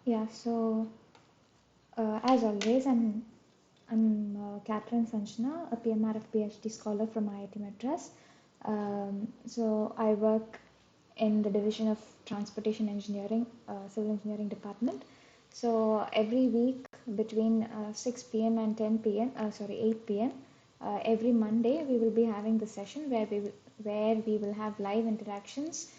Yeah, so as always, I'm Catherine Sanchna, a PMRF PhD scholar from IIT Madras. So I work in the division of Transportation Engineering, Civil Engineering Department. So every week between 6 p.m. and 10 p.m. Sorry, 8 p.m. Every Monday we will be having the session where we will have live interactions.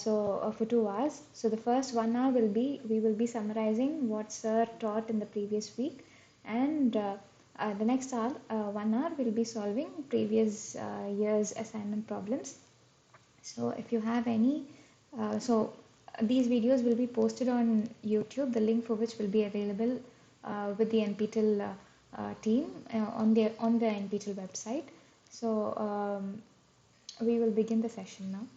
For 2 hours. So the first 1 hour we will be summarizing what sir taught in the previous week, and the next hour, 1 hour, we'll be solving previous year's assignment problems. So if you have any, these videos will be posted on YouTube, the link for which will be available with the NPTEL team on the NPTEL website. So we will begin the session now.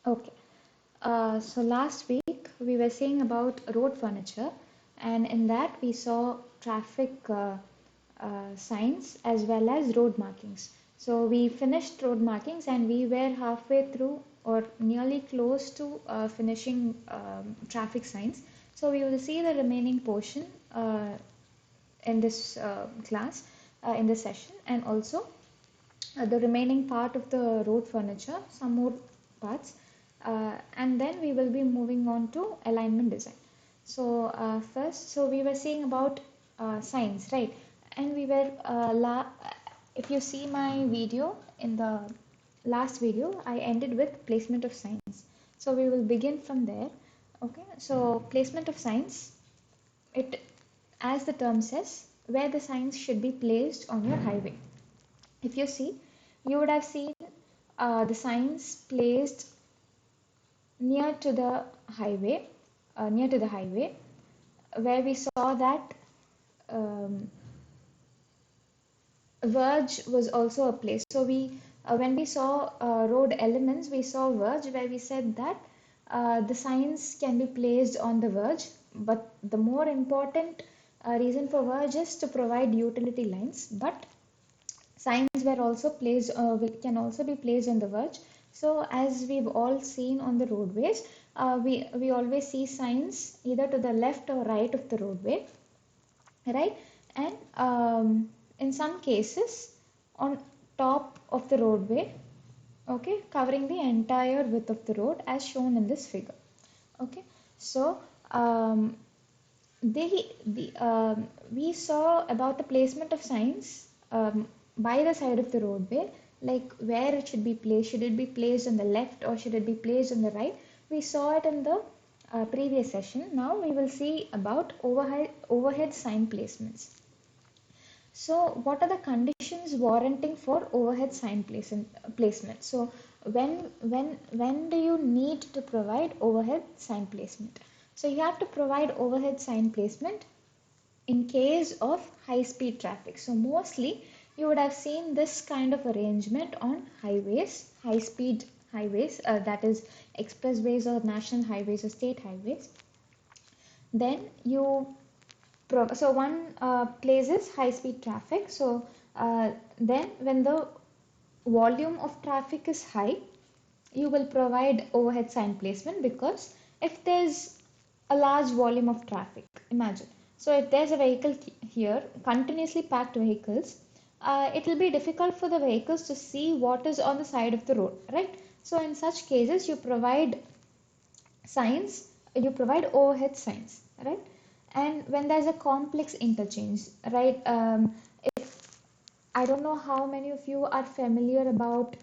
Okay. So last week we were saying about road furniture, and in that we saw traffic signs as well as road markings. So we finished road markings and we were halfway through or nearly close to finishing traffic signs. So we will see the remaining portion in this class, in this session, and also the remaining part of the road furniture, some more parts, and then we will be moving on to alignment design. So first, so we were saying about signs, right? And we were, if you see my video in the last video, I ended with placement of signs. So we will begin from there. Okay, so placement of signs, it, as the term says, where the signs should be placed on your highway. If you see, you would have seen the signs placed near to the highway, where we saw that um, verge was also a place. So when we saw road elements, we saw verge where we said that the signs can be placed on the verge, but the more important reason for verge is to provide utility lines. But signs were also placed, can also be placed on the verge. So as we've all seen on the roadways, we always see signs either to the left or right of the roadway, right? And in some cases on top of the roadway, okay, covering the entire width of the road as shown in this figure. Okay, so we saw about the placement of signs by the side of the roadway, like where it should be placed. Should it be placed on the left or should it be placed on the right? We saw it in the previous session. Now we will see about overhead sign placements. So what are the conditions warranting for overhead sign placement? So when do you need to provide overhead sign placement? So you have to provide overhead sign placement in case of high speed traffic. So mostly you would have seen this kind of arrangement on highways, high speed highways, that is expressways or national highways or state highways. Then you so one place is high speed traffic. So then when the volume of traffic is high, you will provide overhead sign placement, because if there's a large volume of traffic, imagine, so if there's a vehicle here, continuously packed vehicles, it will be difficult for the vehicles to see what is on the side of the road, right? So in such cases you provide signs, you provide overhead signs, right? And when there's a complex interchange, right, if I don't know how many of you are familiar about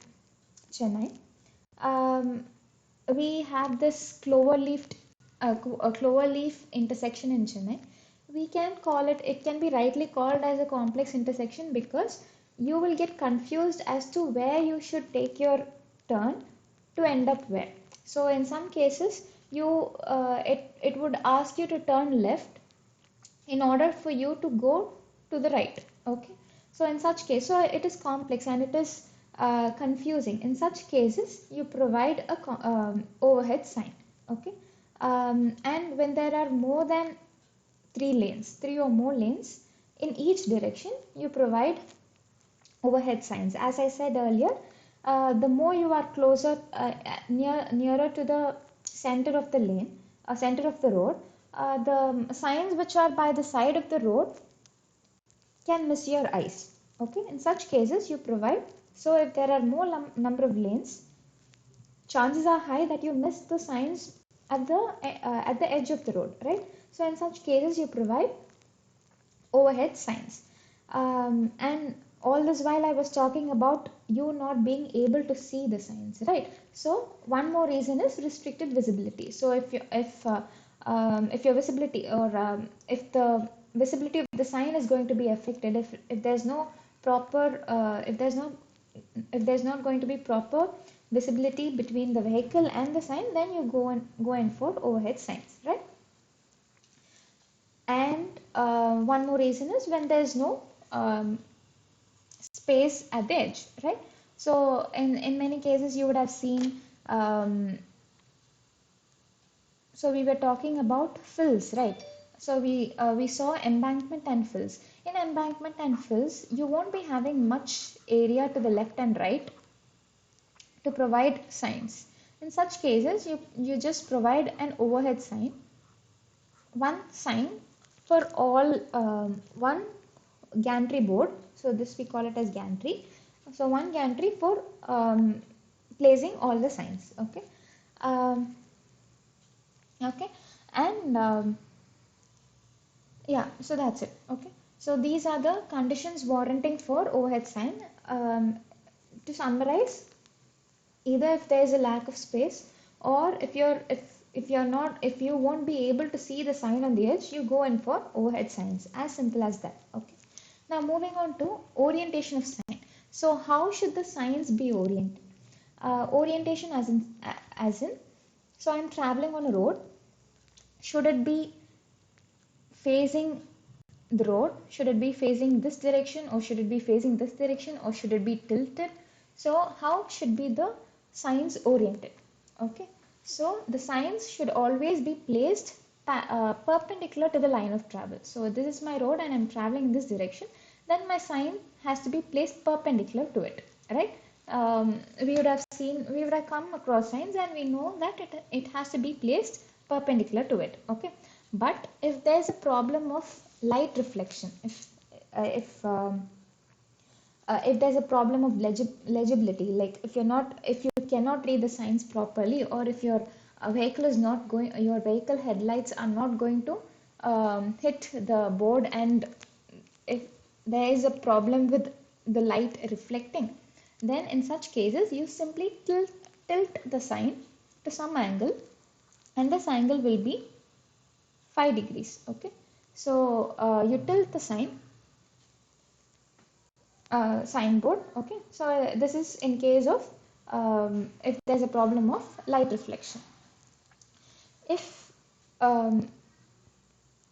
Chennai. We have this cloverleaf intersection in Chennai. We can call it, it can be rightly called as a complex intersection, because you will get confused as to where you should take your turn to end up where. So in some cases, it would ask you to turn left, in order for you to go to the right. Okay, so in such case, so it is complex and it is confusing. In such cases you provide a overhead sign. Okay, and when there are more than three or more lanes in each direction, you provide overhead signs. As I said earlier, the more you are closer, nearer to the center of the lane, center of the road, the signs which are by the side of the road can miss your eyes. Okay, in such cases you provide. So if there are more number of lanes, chances are high that you miss the signs at the edge of the road, right? So in such cases you provide overhead signs. And all this while I was talking about you not being able to see the signs, right? So one more reason is restricted visibility. So if your visibility, or if the visibility of the sign is going to be affected, if there's no proper if there's not going to be proper visibility between the vehicle and the sign, then you go in for overhead signs, right? And one more reason is when there's no space at the edge, right? So in many cases you would have seen, so we were talking about fills, right? So we saw embankment and fills. In embankment and fills, you won't be having much area to the left and right to provide signs. In such cases, you just provide an overhead sign, one sign for all, one gantry board. So this we call it as gantry. So one gantry for placing all the signs. Okay, okay, and yeah, so that's it. Okay, so these are the conditions warranting for overhead sign. To summarize, either if there is a lack of space, or if you won't be able to see the sign on the edge, you go in for overhead signs. As simple as that. Okay, now moving on to orientation of sign. So how should the signs be oriented? Orientation as in, so I'm traveling on a road. Should it be facing the road? Should it be facing this direction, or should it be facing this direction, or should it be tilted? So how should be the signs oriented? Okay, so the signs should always be placed perpendicular to the line of travel. So this is my road and I'm traveling in this direction, then my sign has to be placed perpendicular to it, right? We would have come across signs and we know that it has to be placed perpendicular to it. Okay, but if there's a problem of light reflection, if there's a problem of legibility, like if you cannot read the signs properly, or if your vehicle is not going, your vehicle headlights are not going to hit the board, and if there is a problem with the light reflecting, then in such cases you simply tilt the sign to some angle, and this angle will be 5 degrees. Okay, so you tilt the signboard. Okay, so this is in case of if there's a problem of light reflection. If um,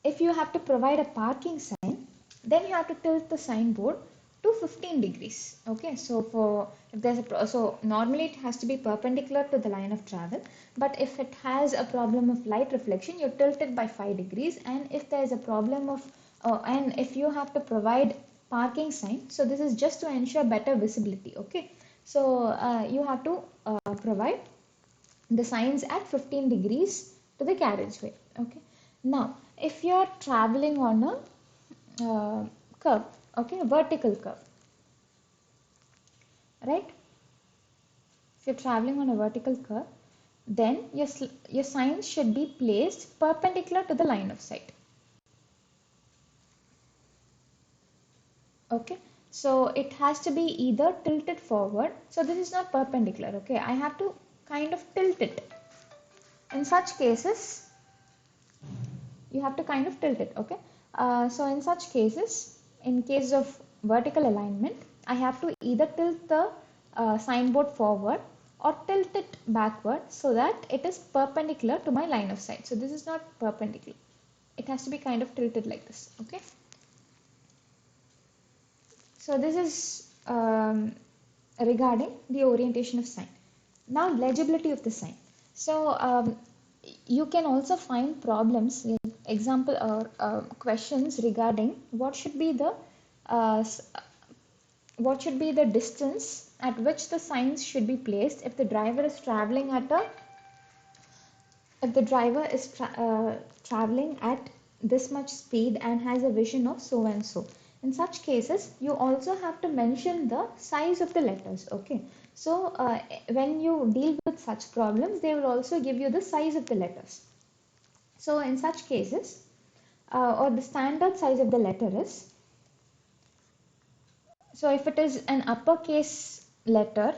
if you have to provide a parking sign, then you have to tilt the signboard to 15 degrees. Okay, so for if there's a so normally it has to be perpendicular to the line of travel, but if it has a problem of light reflection, you tilt it by 5 degrees. And if there is a problem of and if you have to provide parking sign, so this is just to ensure better visibility. Okay, so you have to provide the signs at 15 degrees to the carriageway. Okay, now if you are traveling on a curve, okay, a vertical curve, right? If you're traveling on a vertical curve, then your signs should be placed perpendicular to the line of sight. Okay, so it has to be either tilted forward. So this is not perpendicular. Okay, I have to kind of tilt it. In such cases, you have to kind of tilt it. Okay, so in such cases, in case of vertical alignment, I have to either tilt the signboard forward or tilt it backward so that it is perpendicular to my line of sight. So this is not perpendicular. it has to be kind of tilted like this. Okay, so this is regarding the orientation of sign. Now legibility of the sign. So you can also find problems, like example or questions regarding uh, what should be the distance at which the signs should be placed if the driver is traveling at a if the driver is traveling at this much speed and has a vision of so and so. In such cases, you also have to mention the size of the letters. Okay, so when you deal with such problems, they will also give you the size of the letters. So in such cases, or the standard size of the letter is, so if it is an uppercase letter,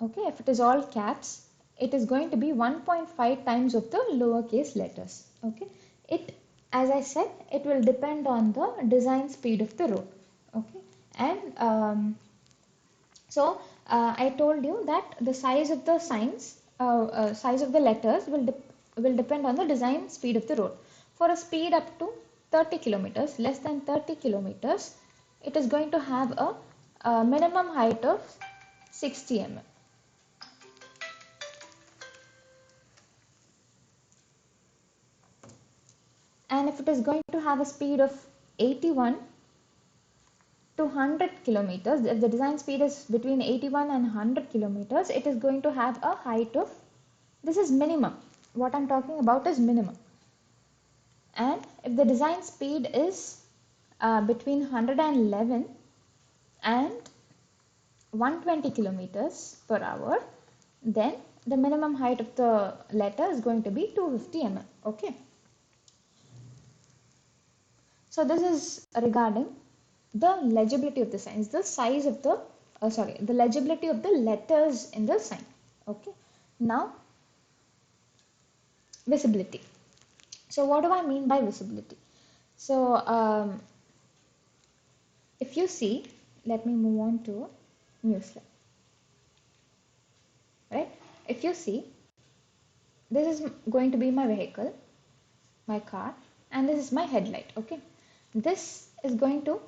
okay, if it is all caps, it is going to be 1.5 times of the lowercase letters. Okay, it, as I said, it will depend on the design speed of the road. Okay, and so I told you that the size of the signs, size of the letters will depend on the design speed of the road. For a speed up to 30 kilometers, less than 30 kilometers, it is going to have a minimum height of 60 mm. And if it is going to have a speed of 81 to 100 kilometers, if the design speed is between 81 and 100 kilometers, it is going to have a height of, this is minimum, what I'm talking about is minimum. And if the design speed is between 111 and 120 kilometers per hour, then the minimum height of the letter is going to be 250 mm. Okay, so this is regarding the legibility of the signs, the size of the the legibility of the letters in the sign. Okay, now visibility. So what do I mean by visibility? So if you see, let me move on to new slide. Right, if you see, this is going to be my vehicle, my car, and this is my headlight. Okay, this is going to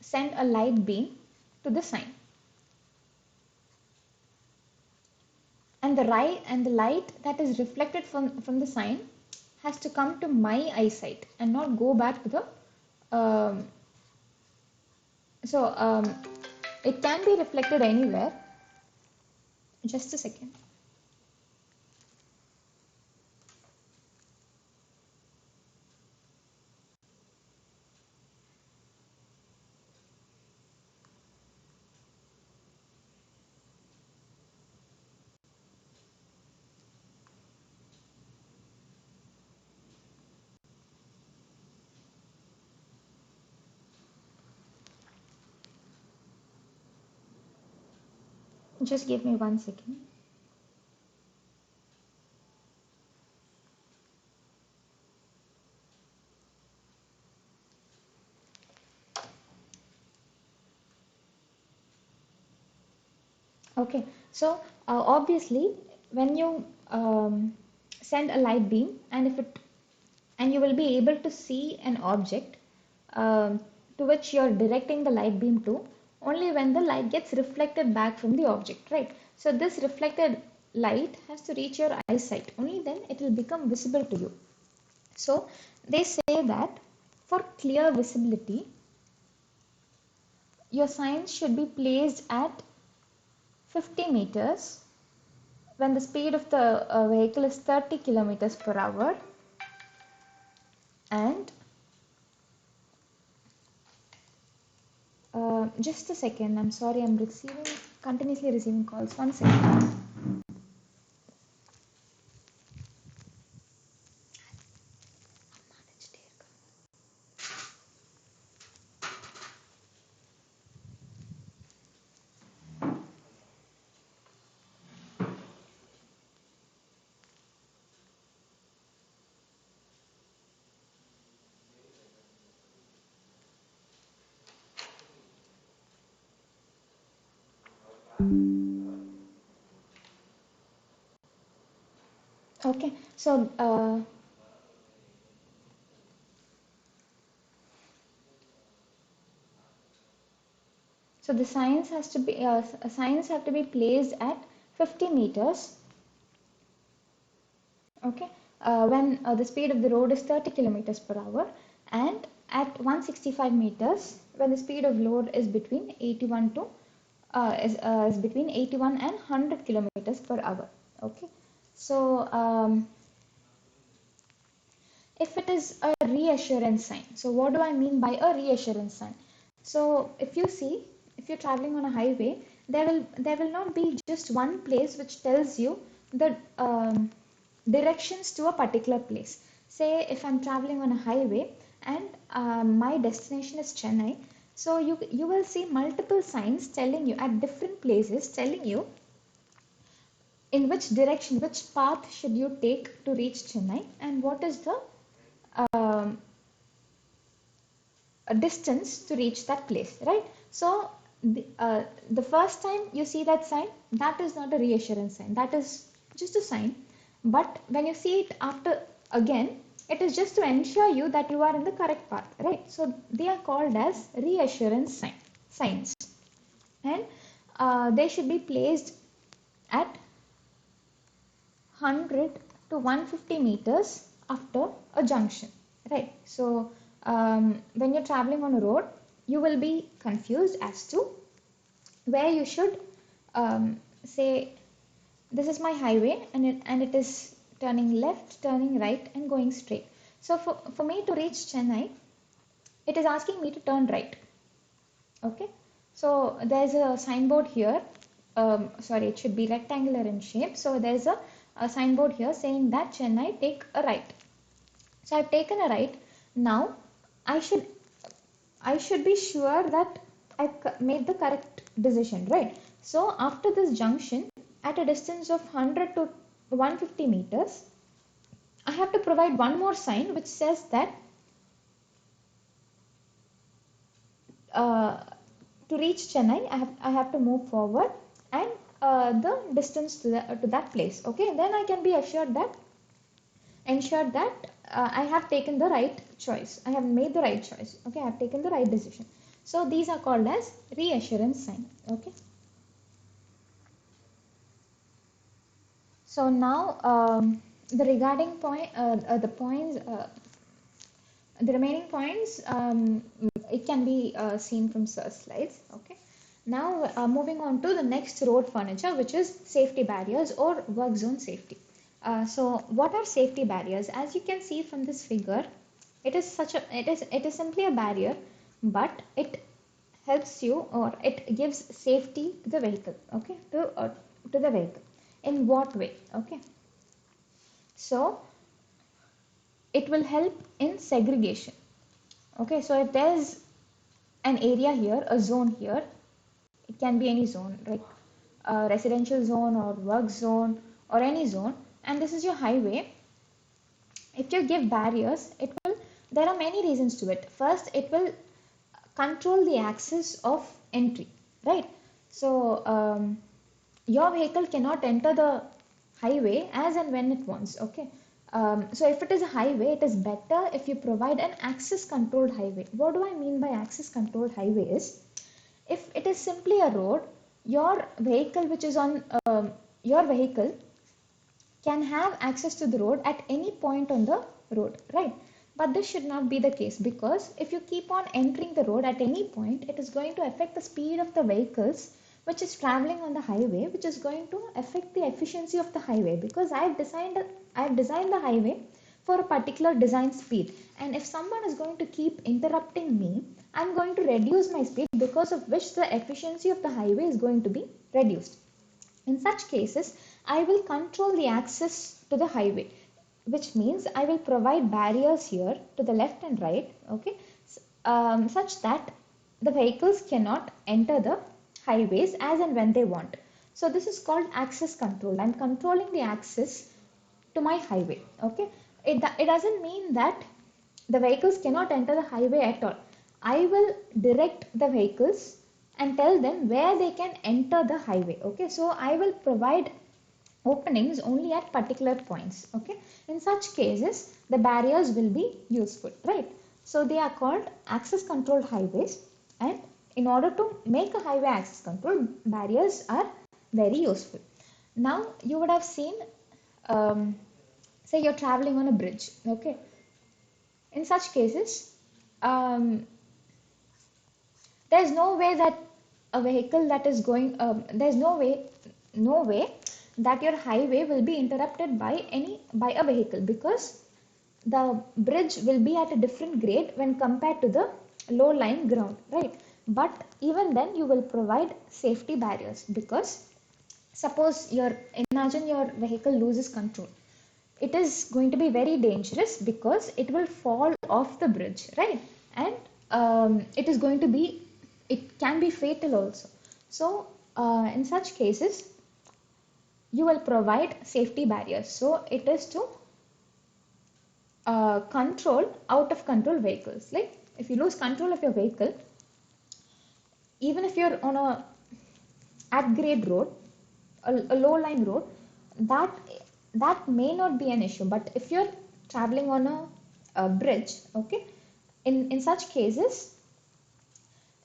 send a light beam to the sign, and the light that is reflected from the sign has to come to my eyesight and not go back to the um, so it can be reflected anywhere. Just a second. Just give me 1 second. Okay, so obviously when you send a light beam, and if it and you will be able to see an object to which you are directing the light beam to only when the light gets reflected back from the object, right? So this reflected light has to reach your eyesight, only then it will become visible to you. So they say that for clear visibility, your signs should be placed at 50 meters when the speed of the vehicle is 30 kilometers per hour, and just a second, I'm sorry, I'm continuously receiving calls. 1 second. Okay, so So the signs have to be placed at 50 meters. Okay, when the speed of the road is 30 kilometers per hour, and at 165 meters when the speed of load is between 81 to is between 81 and 100 kilometers per hour. Okay, so if it is a reassurance sign, so what do I mean by a reassurance sign? So if you see, if you're traveling on a highway, there will not be just one place which tells you the directions to a particular place. Say if I'm traveling on a highway and my destination is Chennai, so you will see multiple signs telling you at different places, telling you in which direction, which path should you take to reach Chennai, and what is the um, a distance to reach that place, right? So the first time you see that sign, that is not a reassurance sign, that is just a sign. But when you see it after again, it is just to ensure you that you are in the correct path, right? So they are called as reassurance signs, and they should be placed at 100 to 150 meters after a junction, right? So when you're traveling on a road, you will be confused as to where you should say this is my highway, and it is turning left, turning right, and going straight. So for me to reach Chennai, it is asking me to turn right. Okay, so there's a signboard here. Sorry, it should be rectangular in shape. So there's a signboard here saying that Chennai, take a right. So I've taken a right. Now I should I should be sure that I've made the correct decision, right? So after this junction, at a distance of 100 to 150 meters, I have to provide one more sign which says that uh, to reach Chennai, I have to move forward, and the distance to that place. Okay, then I can be ensured that I have taken the right choice. I have made the right choice. Okay, I have taken the right decision. So these are called as reassurance sign. Okay. So now the regarding point, the points, the remaining points, it can be seen from sir's slides. Okay. Now moving on to the next road furniture, which is safety barriers or work zone safety. So what are safety barriers? As you can see from this figure, it is simply a barrier, but it helps you, or it gives safety to the vehicle. Okay, to the vehicle. In what way? Okay, so it will help in segregation. Okay, so if there's an area here, a zone here, it can be any zone, like a residential zone or work zone or any zone, and this is your highway. If you give barriers, there are many reasons to it. First, it will control the access of entry, right? So your vehicle cannot enter the highway as and when it wants. Okay, so if it is a highway, it is better if you provide an access controlled highway. What do I mean by access controlled highway is, if it is simply a road, your vehicle which is on your vehicle can have access to the road at any point on the road, right? But this should not be the case, because if you keep on entering the road at any point, it is going to affect the speed of the vehicles which is traveling on the highway, which is going to affect the efficiency of the highway, because I have designed the highway for a particular design speed, and if someone is going to keep interrupting me, I'm going to reduce my speed, because of which the efficiency of the highway is going to be reduced. In such cases, I will control the access to the highway, which means I will provide barriers here to the left and right, okay, such that the vehicles cannot enter the highways as and when they want. So this is called access control. I'm controlling the access to my highway. Okay, it doesn't mean that the vehicles cannot enter the highway at all. I will direct the vehicles and tell them where they can enter the highway. Okay, so I will provide openings only at particular points. Okay, in such cases the barriers will be useful, right? So they are called access controlled highways, and in order to make a highway access control, barriers are very useful. Now, you would have seen, um, say you're traveling on a bridge, okay? In such cases, um, there's no way that a vehicle that is going, there's no way that your highway will be interrupted by a vehicle, because the bridge will be at a different grade when compared to the low lying ground, right? But even then, you will provide safety barriers, because suppose imagine your vehicle loses control. It is going to be very dangerous because it will fall off the bridge, right? And it can be fatal also. So in such cases, you will provide safety barriers. So it is to control out of control vehicles. Like if you lose control of your vehicle, even if you're on a at grade road, a low line road, that that may not be an issue. But if you're traveling on a bridge, okay, in such cases,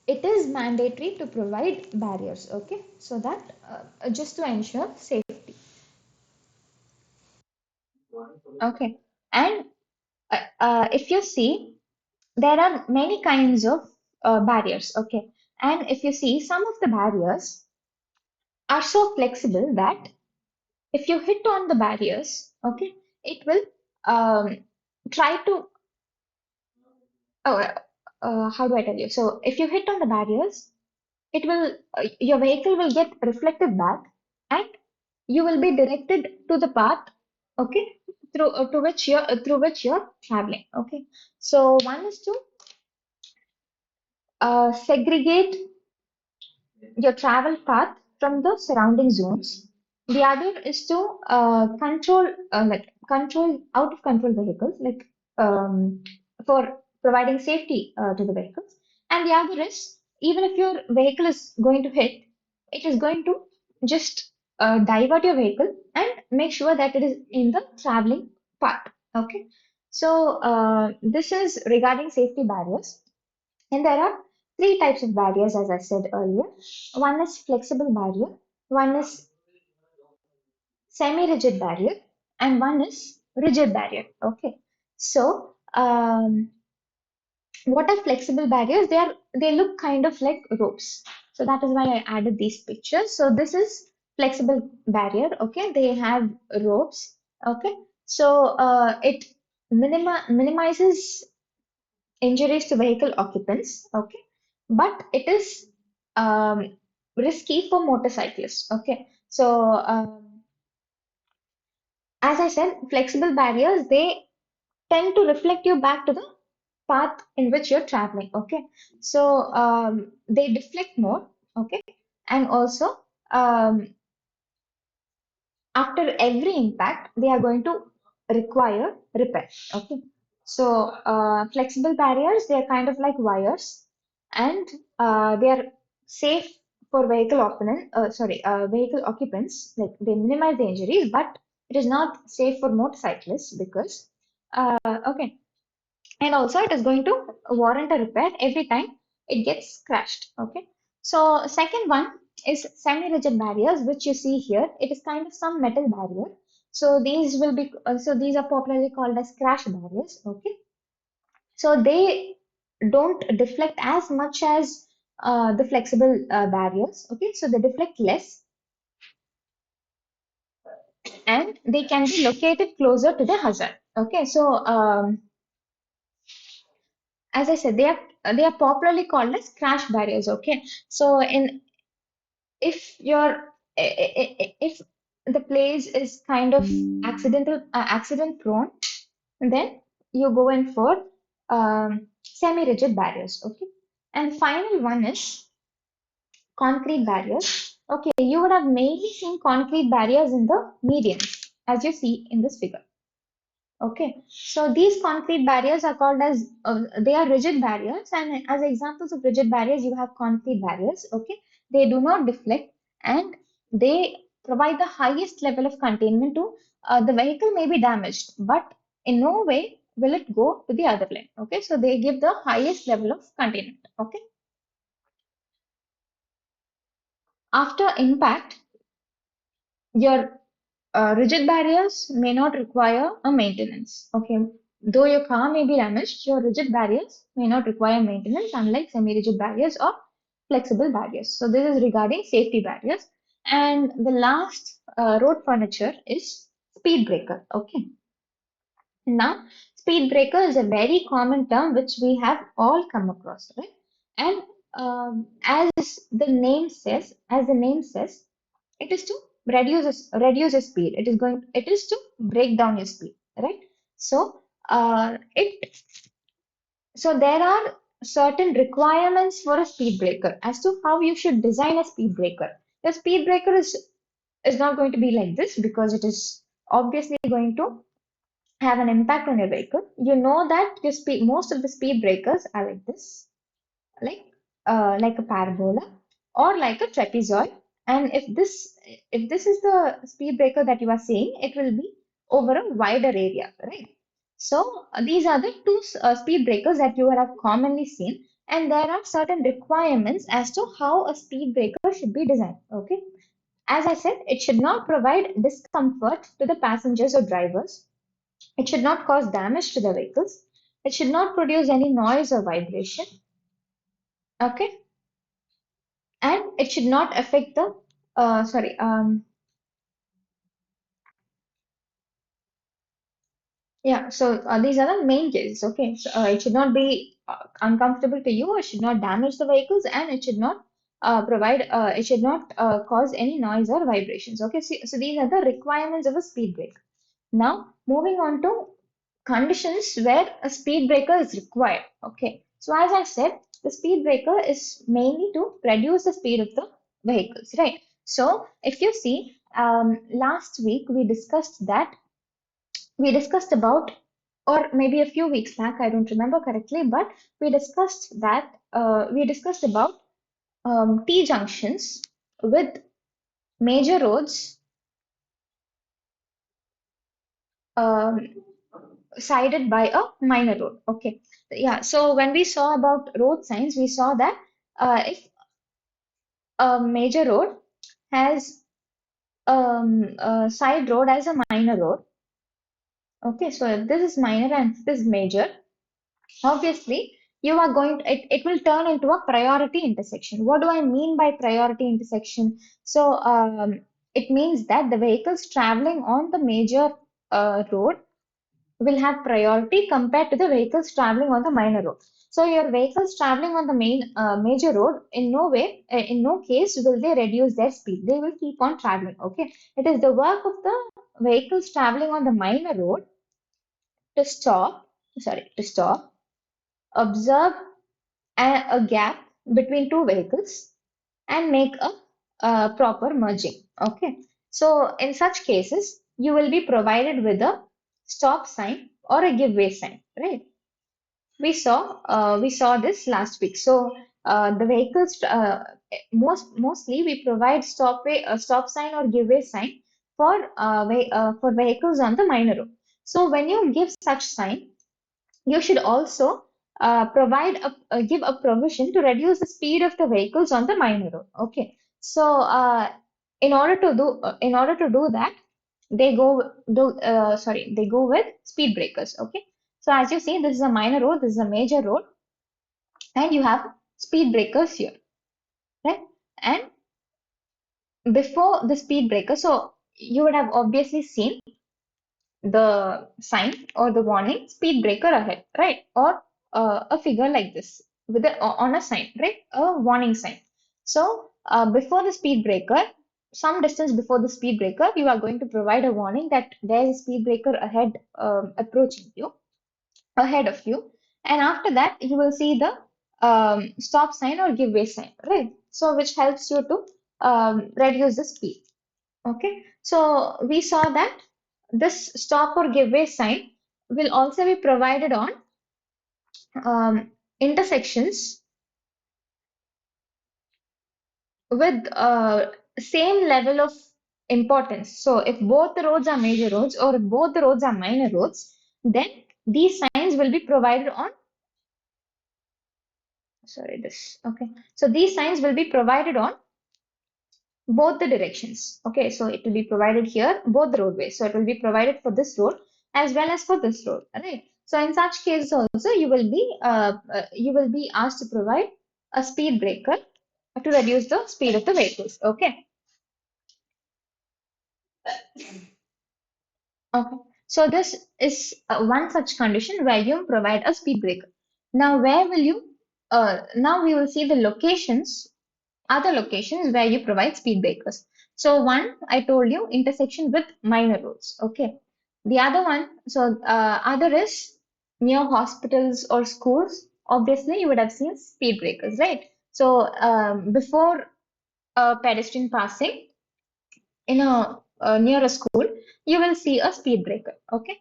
it is mandatory to provide barriers, okay, so that just to ensure safety. Okay, and if you see, there are many kinds of barriers, okay, and if you see, some of the barriers are so flexible that if you hit on the barriers, okay, it will um, try to, oh, how do I tell you? So if you hit on the barriers, it will, your vehicle will get reflected back, and you will be directed to the path, okay, through which you're traveling, okay. So one is to segregate your travel path from the surrounding zones. The other is to control out of control vehicles, like for providing safety to the vehicles. And the other is, even if your vehicle is going to hit, it is going to just divert your vehicle and make sure that it is in the traveling path. Okay. So this is regarding safety barriers. And there are three types of barriers, as I said earlier. One is flexible barrier, one is semi-rigid barrier, and one is rigid barrier. Okay. So, what are flexible barriers? They look kind of like ropes. So that is why I added these pictures. So this is flexible barrier. Okay, they have ropes. Okay, so it minimizes injuries to vehicle occupants, okay, but it is um, risky for motorcyclists, okay. So as I said, flexible barriers, they tend to reflect you back to the path in which you're traveling, okay. So they deflect more, okay, and also um, after every impact, they are going to require repair. Okay. So flexible barriers, they are kind of like wires, and they are safe for vehicle occupants. Like they minimize the injuries, but it is not safe for motorcyclists because, okay, and also it is going to warrant a repair every time it gets scratched. Okay, so second one is semi-rigid barriers, which you see here. It is kind of some metal barrier. So these are popularly called as crash barriers. Okay, so they don't deflect as much as the flexible barriers. Okay, so they deflect less, and they can be located closer to the hazard. Okay, so as I said, they are popularly called as crash barriers. Okay, so in if you're if the place is kind of accident prone, then you go in for semi-rigid barriers. Okay, and final one is concrete barriers. Okay, you would have mainly seen concrete barriers in the medians, as you see in this figure. Okay, so these concrete barriers are called as they are rigid barriers, and as examples of rigid barriers, you have concrete barriers. Okay, they do not deflect, and they provide the highest level of containment to the vehicle may be damaged, but in no way will it go to the other lane. Okay, so they give the highest level of containment. Okay, After impact, your rigid barriers may not require a maintenance. Okay, though your car may be damaged, your rigid barriers may not require maintenance, unlike semi-rigid barriers or flexible barriers. So this is regarding safety barriers. And the last road furniture is speed breaker. Okay, now speed breaker is a very common term which we have all come across, right? And as the name says, it is to reduce your speed. It is to break down your speed, right? So it so there are certain requirements for a speed breaker as to how you should design a speed breaker. The speed breaker is not going to be like this because it is obviously going to have an impact on your vehicle. You know that most of the speed breakers are like this, like like a parabola or like a trapezoid. And if this is the speed breaker that you are seeing, it will be over a wider area, right? So these are the two speed breakers that you would have commonly seen, and there are certain requirements as to how a speed breaker should be designed. Okay, as I said, it should not provide discomfort to the passengers or drivers. It should not cause damage to the vehicles. It should not produce any noise or vibration. Okay, and it should not affect the sorry yeah, so these are the main cases. Okay, so it should not be uncomfortable to you, it should not damage the vehicles, and it should not it should not cause any noise or vibrations. Okay, so these are the requirements of a speed breaker. Now moving on to conditions where a speed breaker is required. Okay, so as I said, the speed breaker is mainly to reduce the speed of the vehicles, right? So if you see, last week we discussed about, or maybe a few weeks back, I don't remember correctly, but we discussed about T junctions with major roads um, sided by a minor road. Okay, yeah. So when we saw about road signs, we saw that if a major road has a side road as a minor road. Okay, so if this is minor and this is major, obviously, it will turn into a priority intersection. What do I mean by priority intersection? So, it means that the vehicles traveling on the major road will have priority compared to the vehicles traveling on the minor road. So, your vehicles traveling on the major road, in no case will they reduce their speed. They will keep on traveling. Okay, it is the work of the vehicles traveling on the minor road to stop, observe a gap between two vehicles and make a proper merging. Okay, so in such cases, you will be provided with a stop sign or a give way sign, right? We saw this last week. So the vehicles mostly we provide stop sign or give way sign for vehicles on the minor road. So when you give such sign, you should also give a provision to reduce the speed of the vehicles on the minor road. Okay, so in order to do that, they go with speed breakers. Okay, so as you see, this is a minor road, this is a major road, and you have speed breakers here, right? And before the speed breaker, so you would have obviously seen the sign or the warning speed breaker ahead, right? Or a figure like this on a sign, right? A warning sign. So before the speed breaker, some distance before the speed breaker, you are going to provide a warning that there is a speed breaker ahead, approaching you, ahead of you. And after that, you will see the stop sign or give way sign, right? So which helps you to reduce the speed. Okay, so we saw that this stop or give way sign will also be provided on intersections with same level of importance. So if both the roads are major roads or if both the roads are minor roads, then these signs will be provided on, sorry, this, okay. So these signs will be provided on both the directions. Okay, so it will be provided here, both the roadways. So it will be provided for this road as well as for this road, right? So in such cases also, you will be asked to provide a speed breaker to reduce the speed of the vehicles. Okay. Okay. So this is one such condition where you provide a speed breaker. Now, where will you? Now we will see the locations, other locations where you provide speed breakers. So one, I told you, intersection with minor roads. Okay. The other one, so other is near hospitals or schools. Obviously, you would have seen speed breakers, right? So before a pedestrian passing in a near a school, you will see a speed breaker. Okay,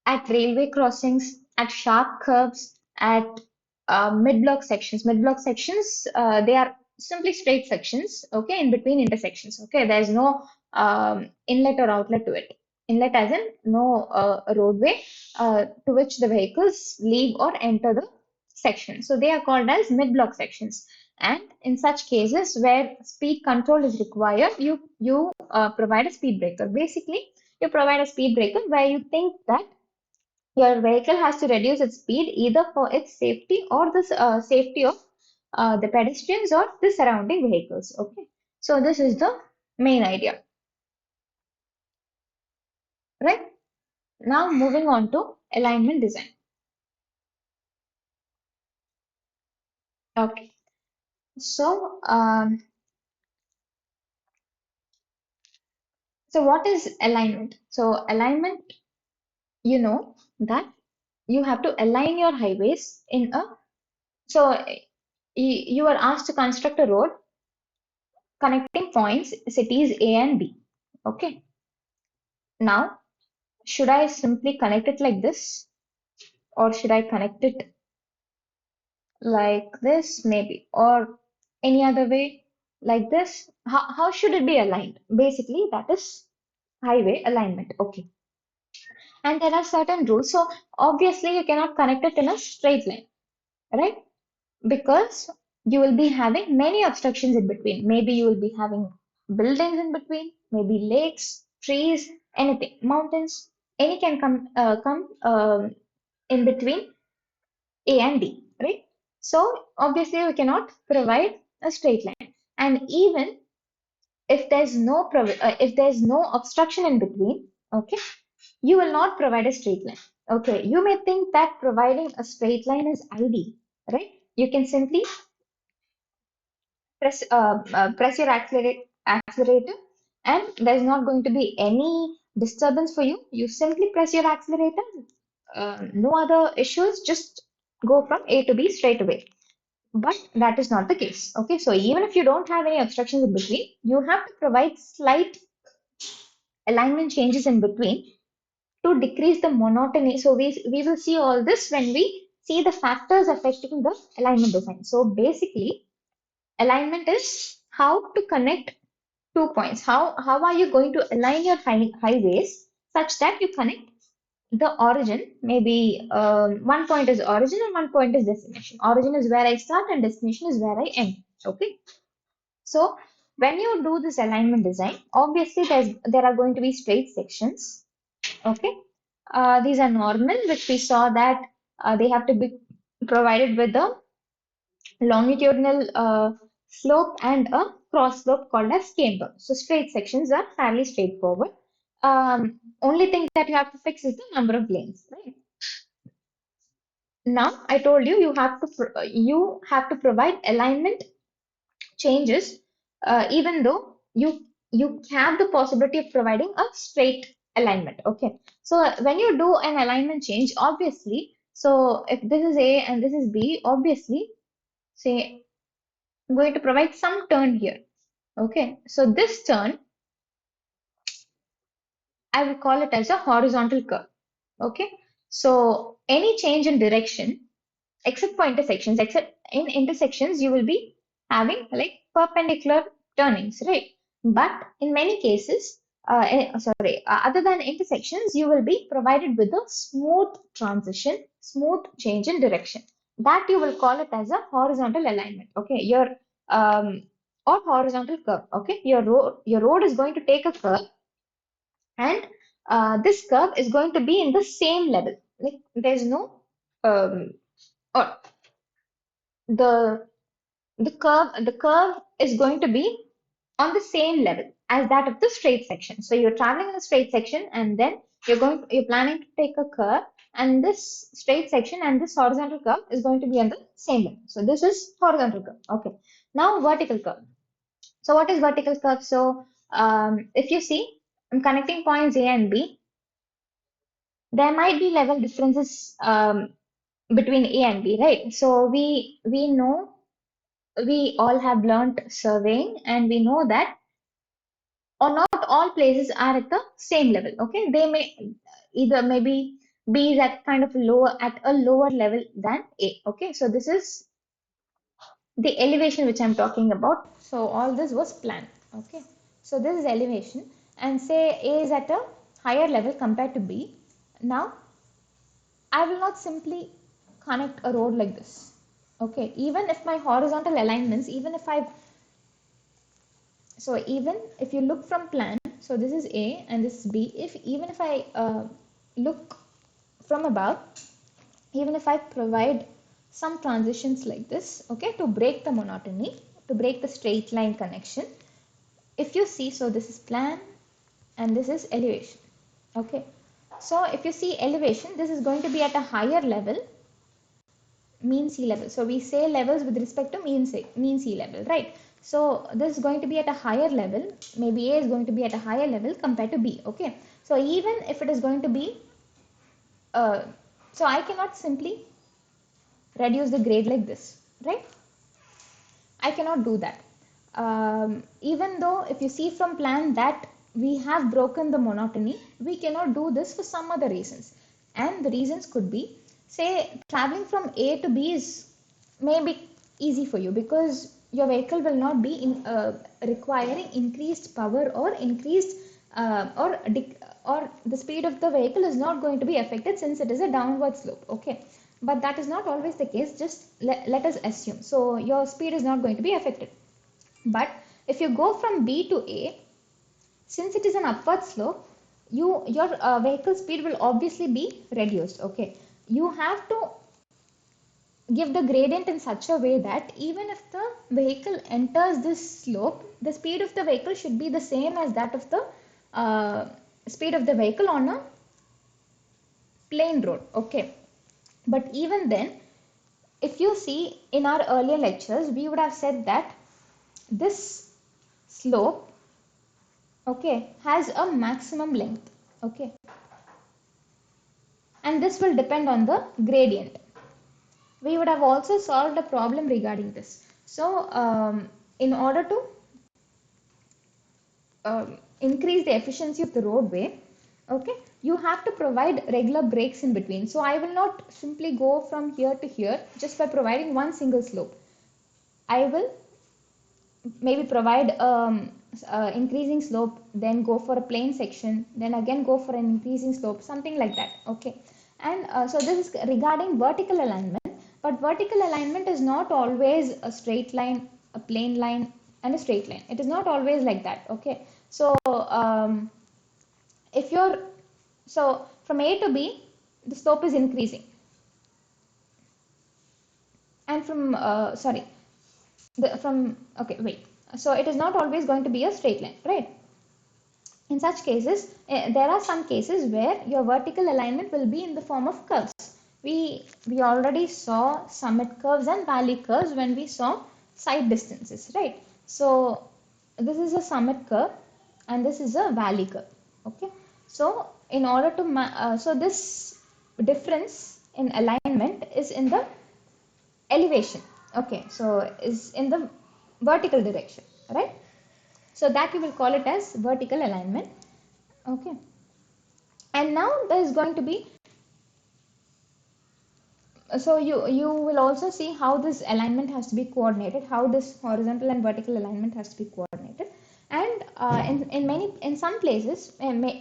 at railway crossings, at sharp curves, at mid-block sections. Mid-block sections, they are simply straight sections, okay, in between intersections. Okay, there is no inlet or outlet to it. Inlet as in no roadway to which the vehicles leave or enter the section. So they are called as mid-block sections. And in such cases where speed control is required, you provide a speed breaker. Basically, you provide a speed breaker where you think that your vehicle has to reduce its speed either for its safety or the safety of the pedestrians or the surrounding vehicles. Okay, so this is the main idea, right? Now moving on to alignment design. Okay, so so what is alignment? So alignment, you know that you have to align your highways in a so you are asked to construct a road connecting points cities A and B. Okay, now should I simply connect it like this, or should I connect it like this, maybe, or any other way like this? How should it be aligned? Basically, that is highway alignment. Okay. And there are certain rules. So, obviously, you cannot connect it in a straight line, right? Because you will be having many obstructions in between. Maybe you will be having buildings in between, maybe lakes, trees, anything, mountains, any can come in between A and D, right? So obviously we cannot provide a straight line. And even if there's no obstruction in between, okay, you will not provide a straight line. Okay, you may think that providing a straight line is ideal, right? You can simply press your accelerator, and there's not going to be any disturbance for you. You simply press your accelerator, no other issues, just go from A to B straight away. But that is not the case. Okay, so even if you don't have any obstructions in between, you have to provide slight alignment changes in between to decrease the monotony. So we will see all this when we see the factors affecting the alignment design. So basically, alignment is how to connect 2 points. How are you going to align your highways such that you connect the origin? Maybe one point is origin and one point is destination. Origin is where I start and destination is where I end. Okay. So when you do this alignment design, obviously there are going to be straight sections. Okay. These are normal, which we saw that they have to be provided with a longitudinal slope and a cross slope called as camber. So straight sections are fairly straightforward. Only thing that you have to fix is the number of lanes, right? Now I told you you have to provide alignment changes, even though you have the possibility of providing a straight alignment. Okay, so when you do an alignment change, obviously, so if this is A and this is B, obviously, say I'm going to provide some turn here. Okay, so this turn I will call it as a horizontal curve. Okay, so any change in direction except for intersections, except in intersections you will be having like perpendicular turnings, right? But in many cases, other than intersections, you will be provided with a smooth transition, smooth change in direction. That you will call it as a horizontal alignment. Okay, your um, or horizontal curve. Okay, your road is going to take a curve, and this curve is going to be in the same level. Like there's no or the the curve is going to be on the same level as that of the straight section. So you're traveling in a straight section, and then you're planning to take a curve, and this straight section and this horizontal curve is going to be on the same level. So this is horizontal curve. Okay. Now vertical curve. So what is vertical curve? So if you see, I'm connecting points A and B. There might be level differences between A and B, right? So we know, we all have learnt surveying, and we know that or not all places are at the same level. Okay, they may either maybe B is at a lower level than A. Okay, so this is the elevation which I'm talking about. So all this was planned. Okay, so this is elevation, and say A is at a higher level compared to B. Now I will not simply connect a road like this. Okay, even if my horizontal alignments, even if you look from plan, so this is A and this is B. Even if I look from above, even if I provide some transitions like this, okay, to break the monotony, to break the straight line connection. If you see, so this is plan and this is elevation. Okay, so if you see elevation, this is going to be at a higher level, mean sea level. So we say levels with respect to mean sea level, right? So this is going to be at a higher level. Maybe A is going to be at a higher level compared to B. Okay. So even if it is going to be, so I cannot simply reduce the grade like this, right? I cannot do that. Even though if you see from plan that we have broken the monotony, we cannot do this for some other reasons. And the reasons could be, say, traveling from A to B is maybe easy for you because your vehicle will not be requiring increased power or increased or the speed of the vehicle is not going to be affected since it is a downward slope. Okay, but that is not always the case. Just let us assume, so your speed is not going to be affected. But if you go from B to A, since it is an upward slope, your vehicle speed will obviously be reduced. Okay, you have to give the gradient in such a way that even if the vehicle enters this slope, the speed of the vehicle should be the same as that of the speed of the vehicle on a plain road. Okay, but even then, if you see in our earlier lectures, we would have said that this slope, okay, has a maximum length. Okay, and this will depend on the gradient. We would have also solved a problem regarding this. So in order to increase the efficiency of the roadway, okay, you have to provide regular breaks in between. So I will not simply go from here to here just by providing one single slope. I will maybe provide increasing slope, then go for a plain section, then again go for an increasing slope, something like that. Okay, and so this is regarding vertical alignment. But vertical alignment is not always a straight line, a plain line, and a straight line. It is not always like that. Okay, so if you're so from A to B, the slope is increasing, and from sorry, from okay, wait. So it is not always going to be a straight line, right? In such cases, there are some cases where your vertical alignment will be in the form of curves. We already saw summit curves and valley curves when we saw side distances, right? So this is a summit curve and this is a valley curve. Okay. So in order to so this difference in alignment is in the elevation. Okay. So is in the vertical direction, right? So that we will call it as vertical alignment. Okay, and now there is going to be, so you will also see how this alignment has to be coordinated, how this horizontal and vertical alignment has to be coordinated. And in some places,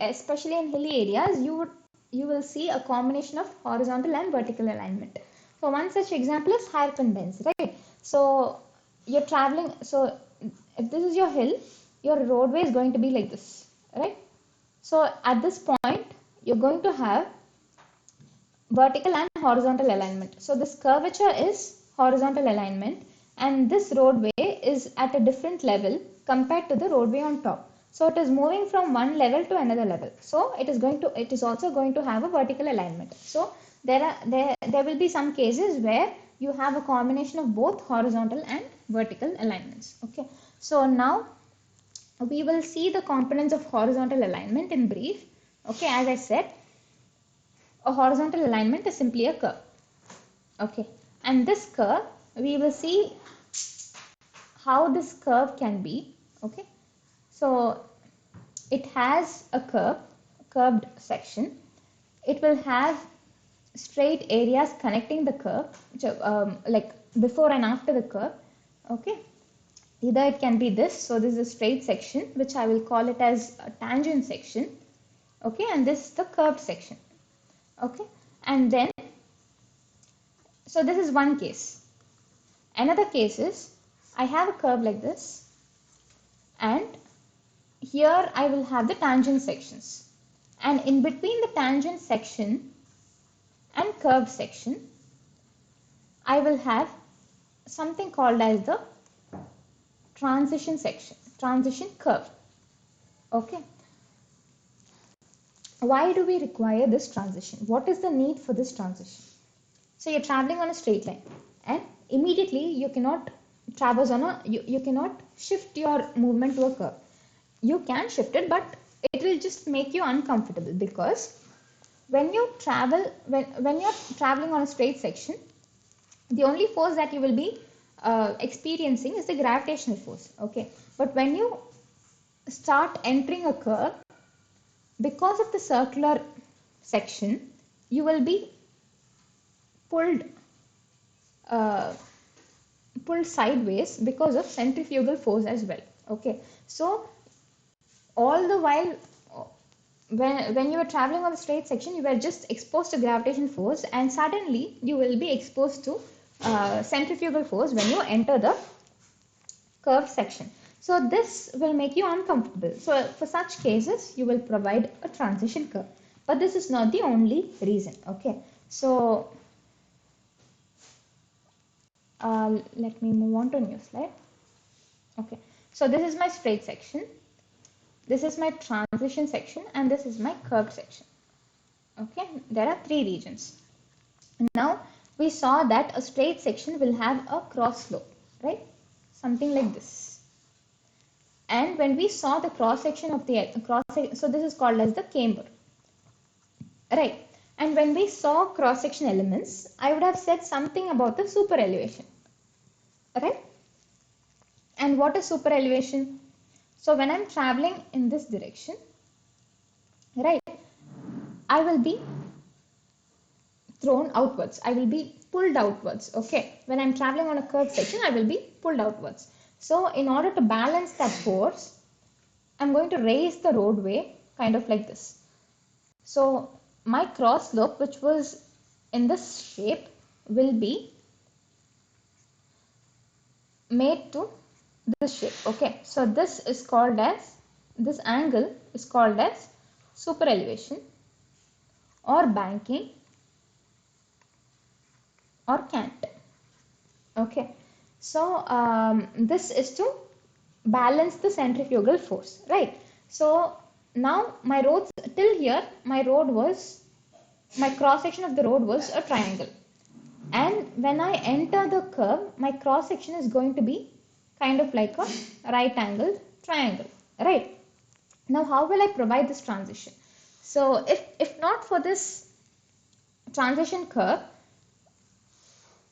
especially in hilly areas, you will see a combination of horizontal and vertical alignment. So one such example is hairpin bends, right? So you're traveling, so if this is your hill, your roadway is going to be like this, right? So at this point, you're going to have vertical and horizontal alignment. So this curvature is horizontal alignment, and this roadway is at a different level compared to the roadway on top. So it is moving from one level to another level. So it is also going to have a vertical alignment. So there will be some cases where you have a combination of both horizontal and vertical alignments. Okay. So now we will see the components of horizontal alignment in brief. Okay, as I said, a horizontal alignment is simply a curve. Okay, and this curve, we will see how this curve can be. Okay, so it has a curved section. It will have straight areas connecting the curve, like before and after the curve. Okay, either it can be this, so this is a straight section, which I will call it as a tangent section. Okay, and this is the curved section. Okay, and then, so this is one case. Another case is, I have a curve like this, and here I will have the tangent sections, and in between the tangent section and curved section, I will have something called as the transition section, transition curve. Okay, why do we require this transition? What is the need for this transition? So you're traveling on a straight line, and immediately you cannot traverse on you cannot shift your movement to a curve. You can shift it, but it will just make you uncomfortable, because when you're traveling on a straight section, the only force that you will be experiencing is the gravitational force. Okay, but when you start entering a curve, because of the circular section, you will be pulled uh, pulled sideways because of centrifugal force as well. Okay, so all the while, when you were traveling on the straight section, you were just exposed to gravitational force, and suddenly you will be exposed to centrifugal force when you enter the curved section. So this will make you uncomfortable. So for such cases, you will provide a transition curve, but this is not the only reason. Okay, so let me move on to a new slide. Okay, so this is my straight section, this is my transition section, and this is my curved section. Okay, there are three regions. Now we saw that a straight section will have a cross slope, right? Something like this. And when we saw the cross section of the so this is called as the camber, right? And when we saw cross section elements, I would have said something about the super elevation, right? And what is super elevation? So when I'm traveling in this direction, right, I will be thrown outwards. I will be pulled outwards. Okay, when I'm traveling on a curved section, I will be pulled outwards. So in order to balance that force, I'm going to raise the roadway kind of like this. So my cross slope, which was in this shape, will be made to this shape. Okay, so this is called as, this angle is called as super elevation or banking or cant. Okay, so this is to balance the centrifugal force, right? So now my roads, till here my cross section of the road was a triangle, and when I enter the curve, my cross section is going to be kind of like a right angled triangle, right? Now how will I provide this transition? So if not for this transition curve,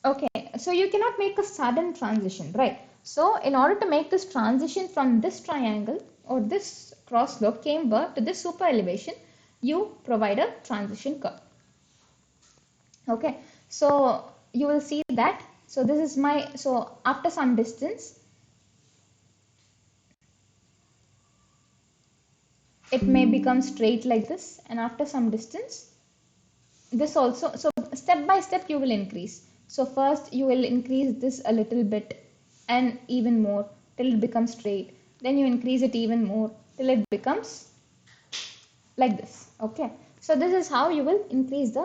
okay, so you cannot make a sudden transition, right? So in order to make this transition from this triangle or this cross slope camber to this super elevation, you provide a transition curve. Okay, so you will see that, so this is my, so after some distance, it may become straight like this, and after some distance, this also, so step by step you will increase. So first you will increase this a little bit and even more. till it becomes straight. Then you increase it even more till it becomes like this. Okay, so this is how you will increase the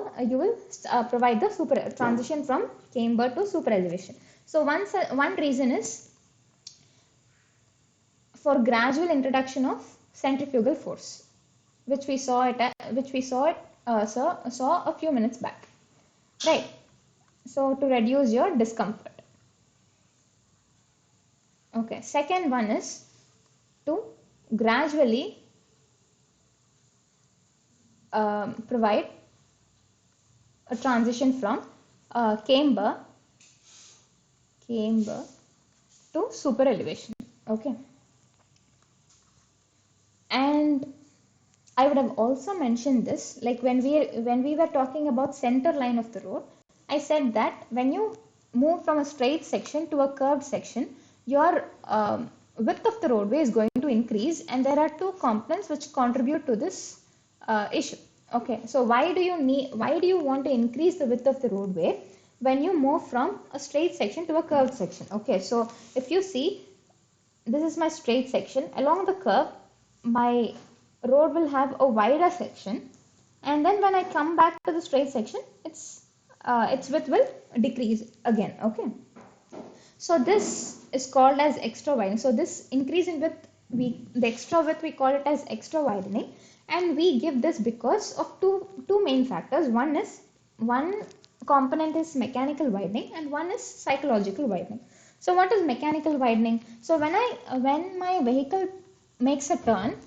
provide the super transition from camber to super elevation. So one reason is for gradual introduction of centrifugal force, which we saw saw a few minutes back, right? So to reduce your discomfort. Okay, second one is to gradually provide a transition from camber to super elevation. Okay, and I would have also mentioned this, like when we were talking about center line of the road, I said that when you move from a straight section to a curved section, your width of the roadway is going to increase, and there are two components which contribute to this issue. Okay, so why do you want to increase the width of the roadway when you move from a straight section to a curved section? Okay, so if you see, this is my straight section. Along the curve, my road will have a wider section, and then when I come back to the straight section, its width will decrease again. Okay, so this is called as extra widening. So this increase in width, the extra width, we call it as extra widening, and we give this because of two main factors. One component is mechanical widening and one is psychological widening. So what is mechanical widening? So when my vehicle makes a turn,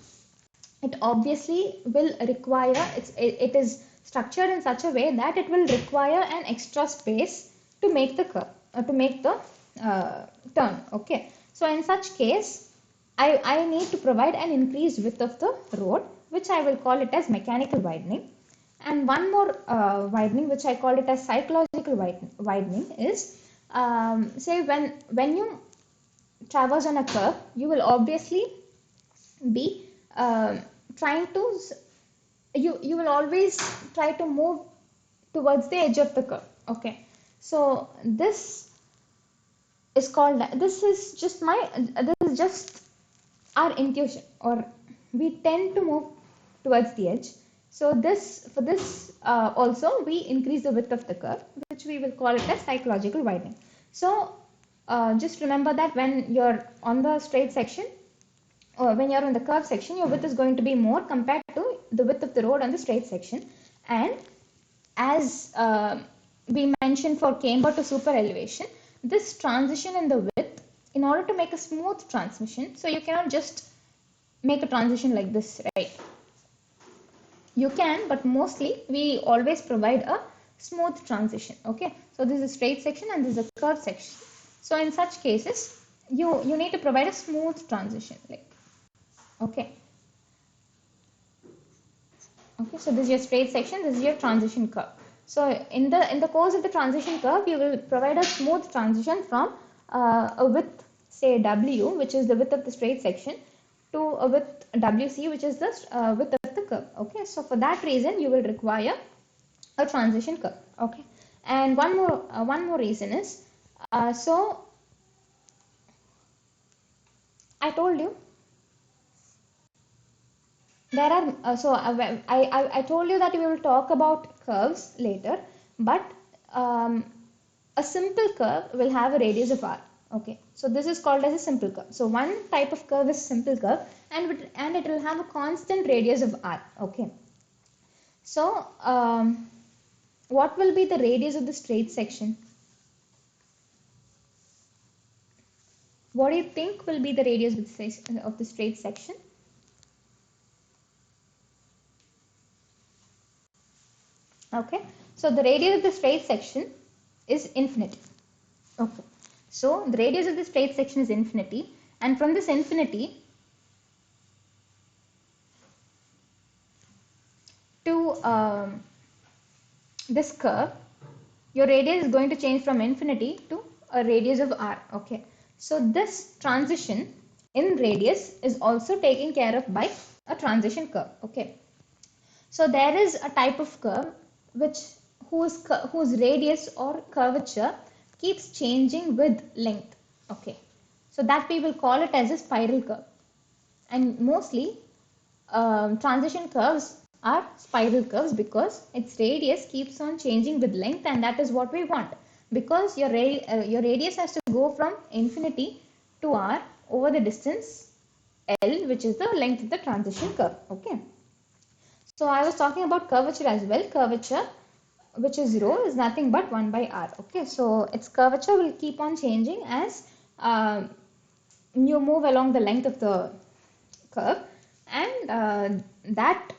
it obviously will require, it is structured in such a way that it will require an extra space to make the curve, turn. Okay, so in such case, I need to provide an increased width of the road, which I will call it as mechanical widening. And one more widening, which I call it as psychological widening, is say when you traverse on a curve, you will obviously be trying to you will always try to move towards the edge of the curve. Okay, so this is called, this is just our intuition, or we tend to move towards the edge. So for this also we increase the width of the curve, which we will call it as psychological widening. So just remember that when you're on the straight section, or when you're on the curved section, your width is going to be more compared to the width of the road on the straight section. And as we mentioned for camber to super elevation, this transition in the width, in order to make a smooth transmission, so you cannot just make a transition like this, right? You can, but mostly we always provide a smooth transition. Okay, so this is a straight section and this is a curved section. So in such cases, you need to provide a smooth transition, like, okay, so this is your straight section, this is your transition curve. So in the course of the transition curve, you will provide a smooth transition from a width, say W, which is the width of the straight section, to a width WC, which is the width of the curve. Okay, so for that reason, you will require a transition curve. Okay, and one more reason is, so I told you there are I told you that we will talk about curves later, but a simple curve will have a radius of r. Okay, so this is called as a simple curve. So one type of curve is simple curve, and it will have a constant radius of r. Okay, so what will be the radius of the straight section? What do you think will be the radius of the straight section? Okay, so the radius of the straight section is infinity. Okay, so the radius of the straight section is infinity, and from this infinity to this curve, your radius is going to change from infinity to a radius of r. Okay, so this transition in radius is also taken care of by a transition curve. Okay, so there is a type of curve whose radius or curvature keeps changing with length. Okay, So that we will call it as a spiral curve. And mostly transition curves are spiral curves because its radius keeps on changing with length, and that is what we want, because your radius has to go from infinity to r over the distance L, which is the length of the transition curve. Okay. So I was talking about curvature as well. Curvature, which is rho, is nothing but 1 by r. Okay. So its curvature will keep on changing as you move along the length of the curve, and that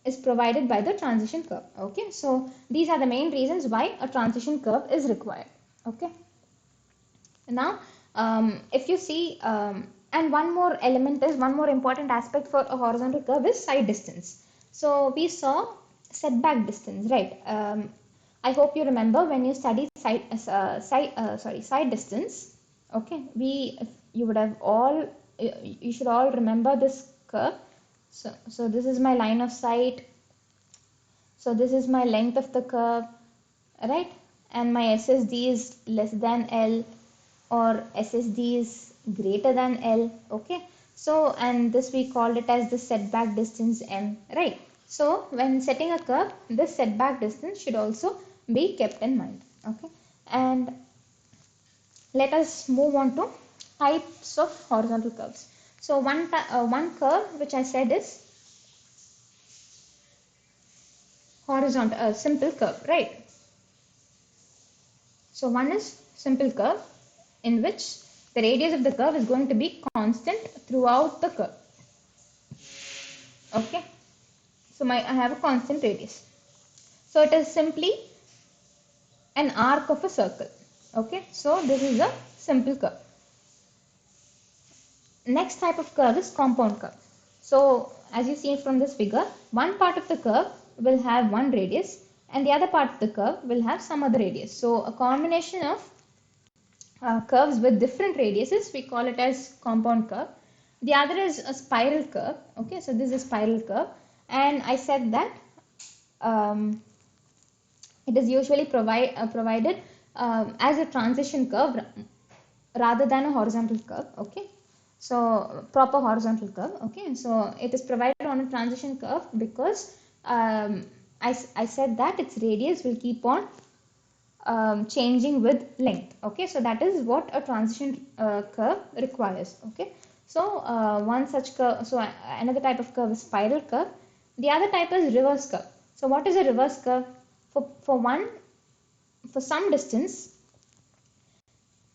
is provided by the transition curve. Okay. So these are the main reasons why a transition curve is required. Okay. Now, if you see, and one more element is, one more important aspect for a horizontal curve is side distance. So we saw setback distance, right? I hope you remember when you studied side distance. Okay, you would have all, you should all remember this curve. So this is my line of sight. So this is my length of the curve, right? And my SSD is less than L, or SSD is greater than L. Okay. So, and this we called it as the setback distance M, right? So when setting a curve, this setback distance should also be kept in mind. Okay. And let us move on to types of horizontal curves. So one curve which I said is horizontal, simple curve, right? So one is simple curve, in which the radius of the curve is going to be constant throughout the curve. Okay. So I have a constant radius. So it is simply an arc of a circle. Okay. So this is a simple curve. Next type of curve is compound curve. So as you see from this figure, one part of the curve will have one radius and the other part of the curve will have some other radius. So a combination of curves with different radiuses, we call it as compound curve. The other is a spiral curve. Okay, so this is a spiral curve, and I said that it is usually provided as a transition curve rather than a horizontal curve. Okay, so proper horizontal curve. Okay, so it is provided on a transition curve because I said that its radius will keep on changing with length. Okay, so that is what a transition curve requires. Okay, so one such curve, so another type of curve is spiral curve. The other type is reverse curve. So what is a reverse curve? For some distance,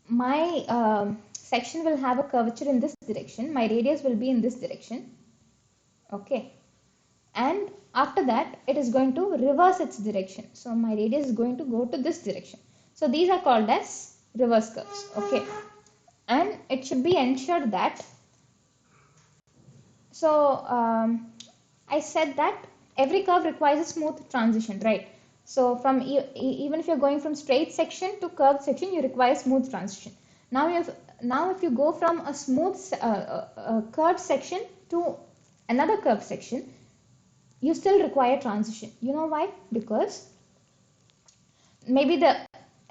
my section will have a curvature in this direction, my radius will be in this direction. Okay, and after that it is going to reverse its direction, so my radius is going to go to this direction. So these are called as reverse curves. Okay, and it should be ensured that, so I said that every curve requires a smooth transition, right? So from even if you're going from straight section to curved section, you require smooth transition. Now if you go from a smooth curved section to another curved section, you still require transition. You know why? Because maybe the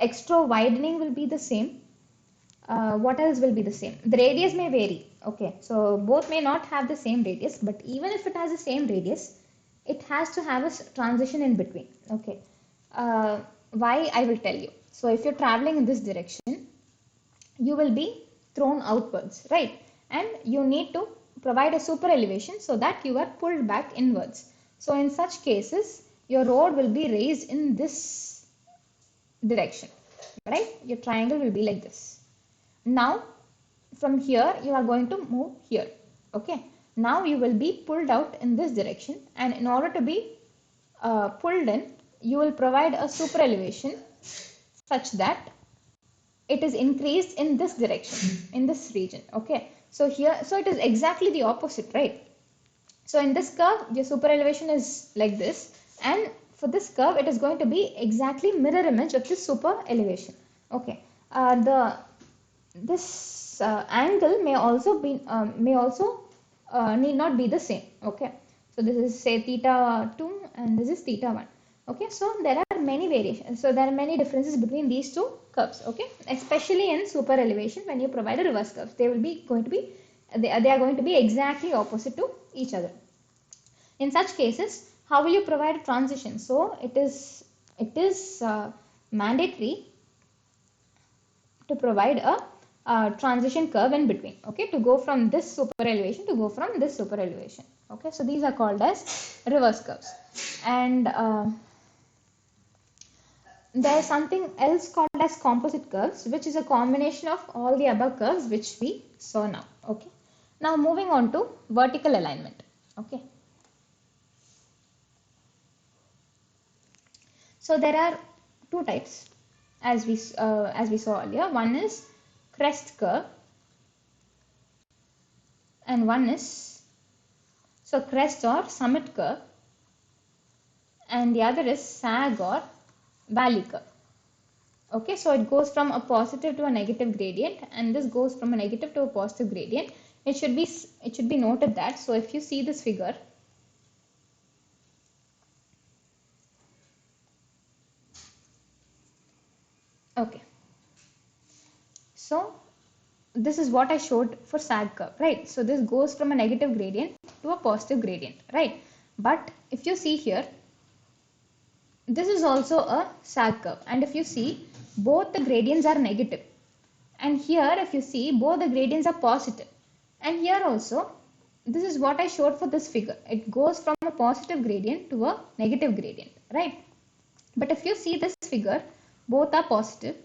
extra widening will be the same. What else will be the same? The radius may vary. Okay, so both may not have the same radius, but even if it has the same radius, it has to have a transition in between. Okay, why? I will tell you. So if you're traveling in this direction, you will be thrown outwards, right? And you need to provide a super elevation so that you are pulled back inwards. So in such cases, your road will be raised in this direction, right? Your triangle will be like this. Now from here you are going to move here. Okay, now you will be pulled out in this direction, and in order to be pulled in, you will provide a super elevation such that it is increased in this direction, in this region. Okay, so here, so it is exactly the opposite, right? So in this curve, your super elevation is like this, and for this curve, it is going to be exactly mirror image of this super elevation. Okay, this angle may also need not be the same. Okay, so this is say theta 2 and this is theta 1. Okay, so there are many variations. So there are many differences between these two curves, okay? Especially in super elevation, when you provide a reverse curves, they are going to be exactly opposite to each other. In such cases, how will you provide a transition? So it is mandatory to provide a transition curve in between, okay, to go from this super elevation to go from this super elevation, okay. So these are called as reverse curves. And there is something else called as composite curves, which is a combination of all the above curves which we saw now, okay. Now moving on to vertical alignment, okay. So there are two types as we saw earlier. One is crest curve and one is crest or summit curve, and the other is sag or valley curve. Okay, so it goes from a positive to a negative gradient, and this goes from a negative to a positive gradient. It should be noted that, so if you see this figure, okay, so this is what I showed for sag curve, right? So this goes from a negative gradient to a positive gradient, right? But if you see here, this is also a sag curve, and if you see, both the gradients are negative, and here if you see, both the gradients are positive, and here also this is what I showed for this figure. It goes from a positive gradient to a negative gradient, right? But if you see this figure, both are positive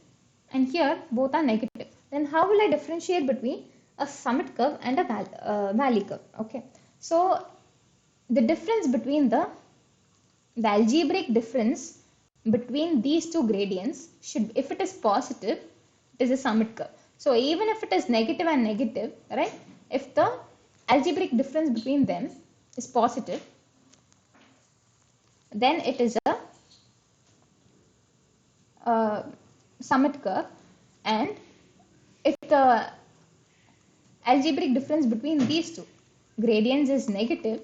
and here both are negative. Then how will I differentiate between a summit curve and a valley curve? Okay, so the difference between the algebraic difference between these two gradients should, if it is positive, it is a summit curve. So even if it is negative and negative, right? If the algebraic difference between them is positive, then it is a summit curve, and if the algebraic difference between these two gradients is negative,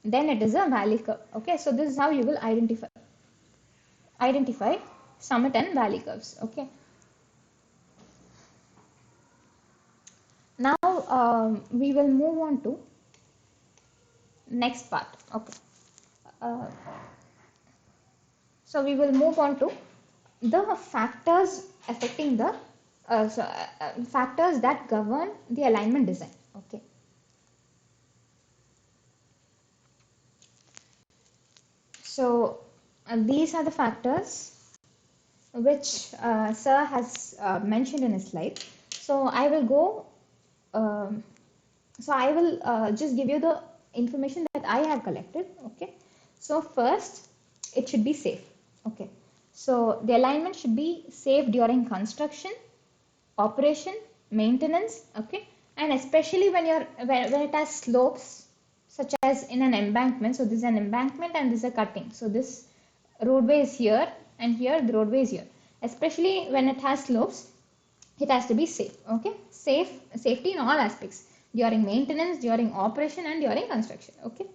then it is a valley curve. Okay, so this is how you will identify summit and valley curves. Okay, now we will move on to next part. Okay, uh, so we will move on to the factors affecting the factors that govern the alignment design. Okay, so these are the factors which sir has mentioned in his slide. So I will go I will just give you the information that I have collected. Okay, so first it should be safe. Okay, so the alignment should be safe during construction, operation, maintenance. Okay, and especially when it has slopes, such as in an embankment. So this is an embankment and this is a cutting. So this roadway is here and here the roadway is here. Especially when it has slopes, it has to be safe. Okay, safety in all aspects, during maintenance, during operation, and during construction. Okay,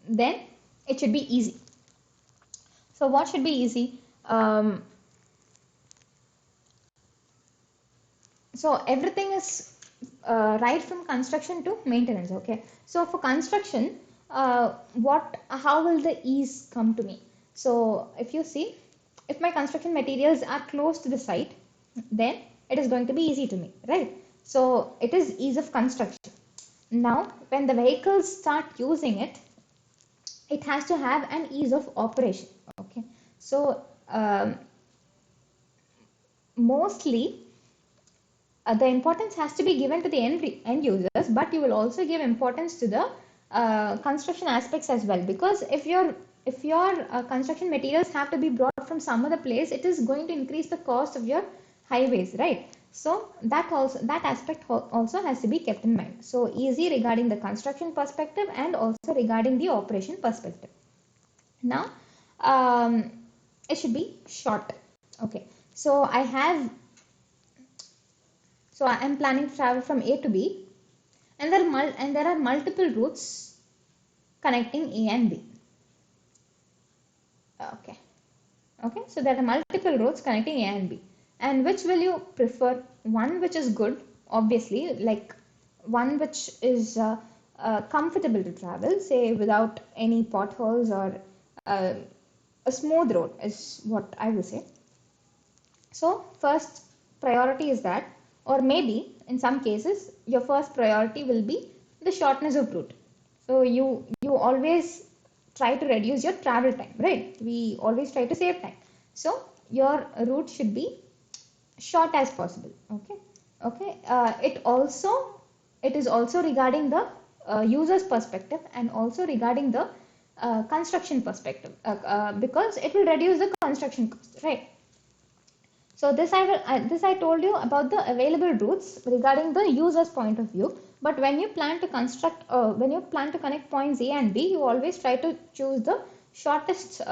then it should be easy. So what should be easy? So everything is right from construction to maintenance. Okay, so for construction, how will the ease come to me? So if you see, if my construction materials are close to the site, then it is going to be easy to me, right? So it is ease of construction. Now when the vehicles start using it, it has to have an ease of operation. Okay, so mostly the importance has to be given to the end users, but you will also give importance to the construction aspects as well, because if your construction materials have to be brought from some other place, it is going to increase the cost of your highways, right? So that aspect also has to be kept in mind. So easy regarding the construction perspective and also regarding the operation perspective. Now it should be short. Okay, so I am planning to travel from A to B, and there are multiple routes connecting A and B. Okay, so there are multiple routes connecting A and B, And which will you prefer? One which is good, obviously, like one which is comfortable to travel, say without any potholes or uh, a smooth road is what I will say. So first priority is that, or maybe in some cases, your first priority will be the shortness of route. So you always try to reduce your travel time, right? We always try to save time. So your route should be short as possible. Okay, okay. It is also regarding the user's perspective and also regarding the construction perspective because it will reduce the construction cost, right? So this I told you about the available routes regarding the user's point of view. But when you plan to when you plan to connect points A and B, you always try to choose the shortest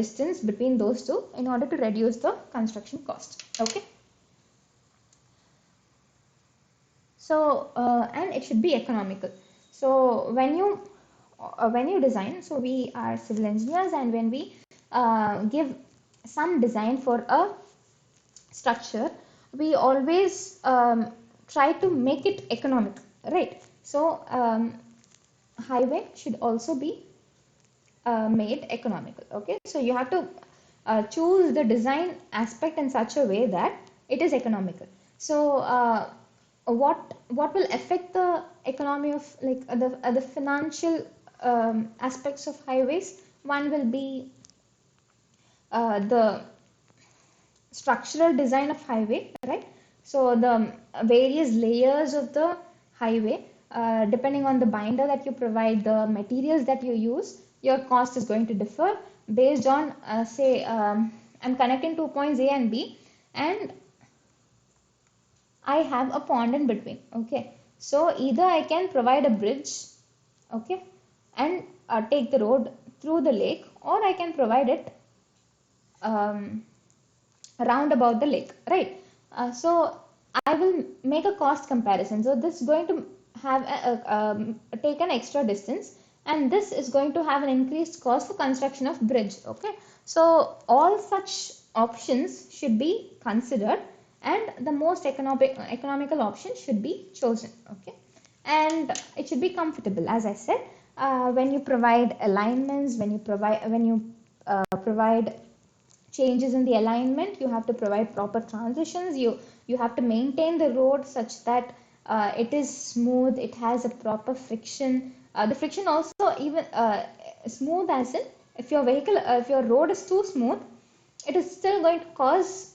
distance between those two in order to reduce the construction cost. Okay. So and it should be economical. So when you design, so we are civil engineers, and when we give some design for a structure, we always try to make it economic, right? So highway should also be made economical. Okay, so you have to choose the design aspect in such a way that it is economical. So what will affect the economy of like the financial aspects of highways? One will be the structural design of highway, right? So the various layers of the highway, depending on the binder that you provide, the materials that you use, your cost is going to differ based on, say, I'm connecting 2 points A and B, and I have a pond in between. Okay, so either I can provide a bridge, okay, and take the road through the lake, or I can provide it um, round about the lake, right? So I will make a cost comparison. So this is going to have take an extra distance, and this is going to have an increased cost for construction of bridge. Okay, so all such options should be considered, and the most economical option should be chosen. Okay, and it should be comfortable, as I said. When you provide alignments, when you provide changes in the alignment, you have to provide proper transitions, you have to maintain the road such that it is smooth, it has a proper friction, the friction also even smooth, as in if your vehicle if your road is too smooth, it is still going to cause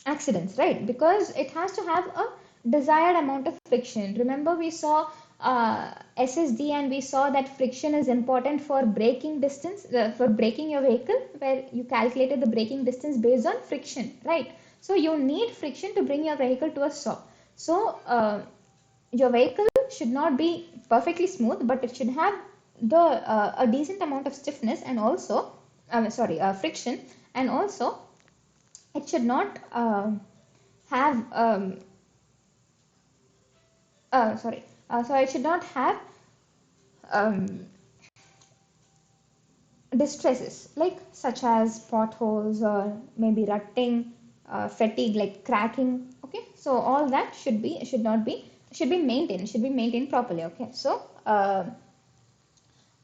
accidents, right? Because it has to have a desired amount of friction. Remember, we saw SSD, and we saw that friction is important for braking distance, for braking your vehicle, where you calculated the braking distance based on friction, right? So you need friction to bring your vehicle to a stop. So your vehicle should not be perfectly smooth, but it should have the a decent amount of stiffness, and also sorry, friction, and also it should not have sorry so it should not have um, distresses like such as potholes or maybe rutting, fatigue like cracking. Okay, so all that should be maintained, properly. Okay, so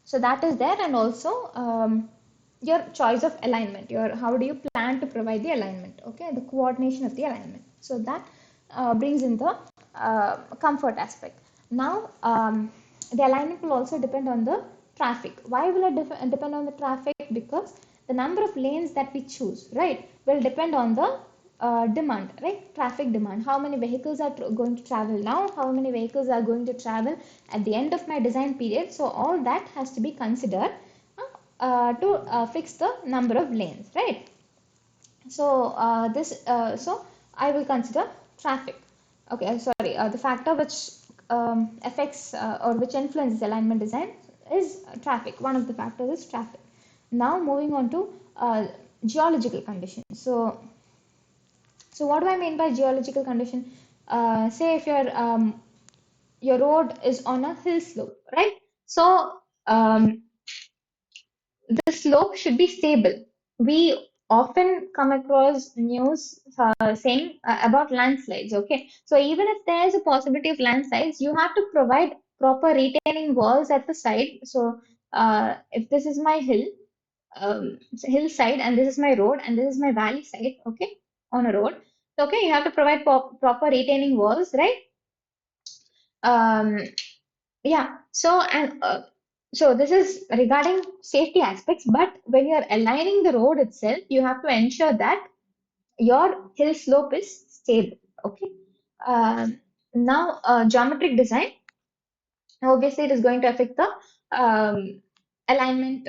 so that is there. And also your choice of alignment, your how do you plan to provide the alignment, okay, the coordination of the alignment. So that brings in the comfort aspect. Now the alignment will also depend on the traffic. Why will it depend on the traffic? Because the number of lanes that we choose, right, will depend on the demand, right? Traffic demand. How many vehicles are going to travel now? How many vehicles are going to travel at the end of my design period? So all that has to be considered to fix the number of lanes, right? So so I will consider traffic. Okay, sorry. The factor which affects or which influences alignment design is traffic. One of the factors is traffic. Now moving on to geological conditions. So what do I mean by geological condition? Say if your road is on a hill slope, right? So the slope should be stable. We often come across news saying about landslides. Okay, so even if there is a possibility of landslides, you have to provide proper retaining walls at the side. So if this is my hillside, and this is my road, and this is my valley side, okay, on a road. So, okay, you have to provide proper retaining walls, right? Um, yeah. So this is regarding safety aspects, but when you're aligning the road itself, you have to ensure that your hill slope is stable. Okay. Now, geometric design, obviously, it is going to affect the um, alignment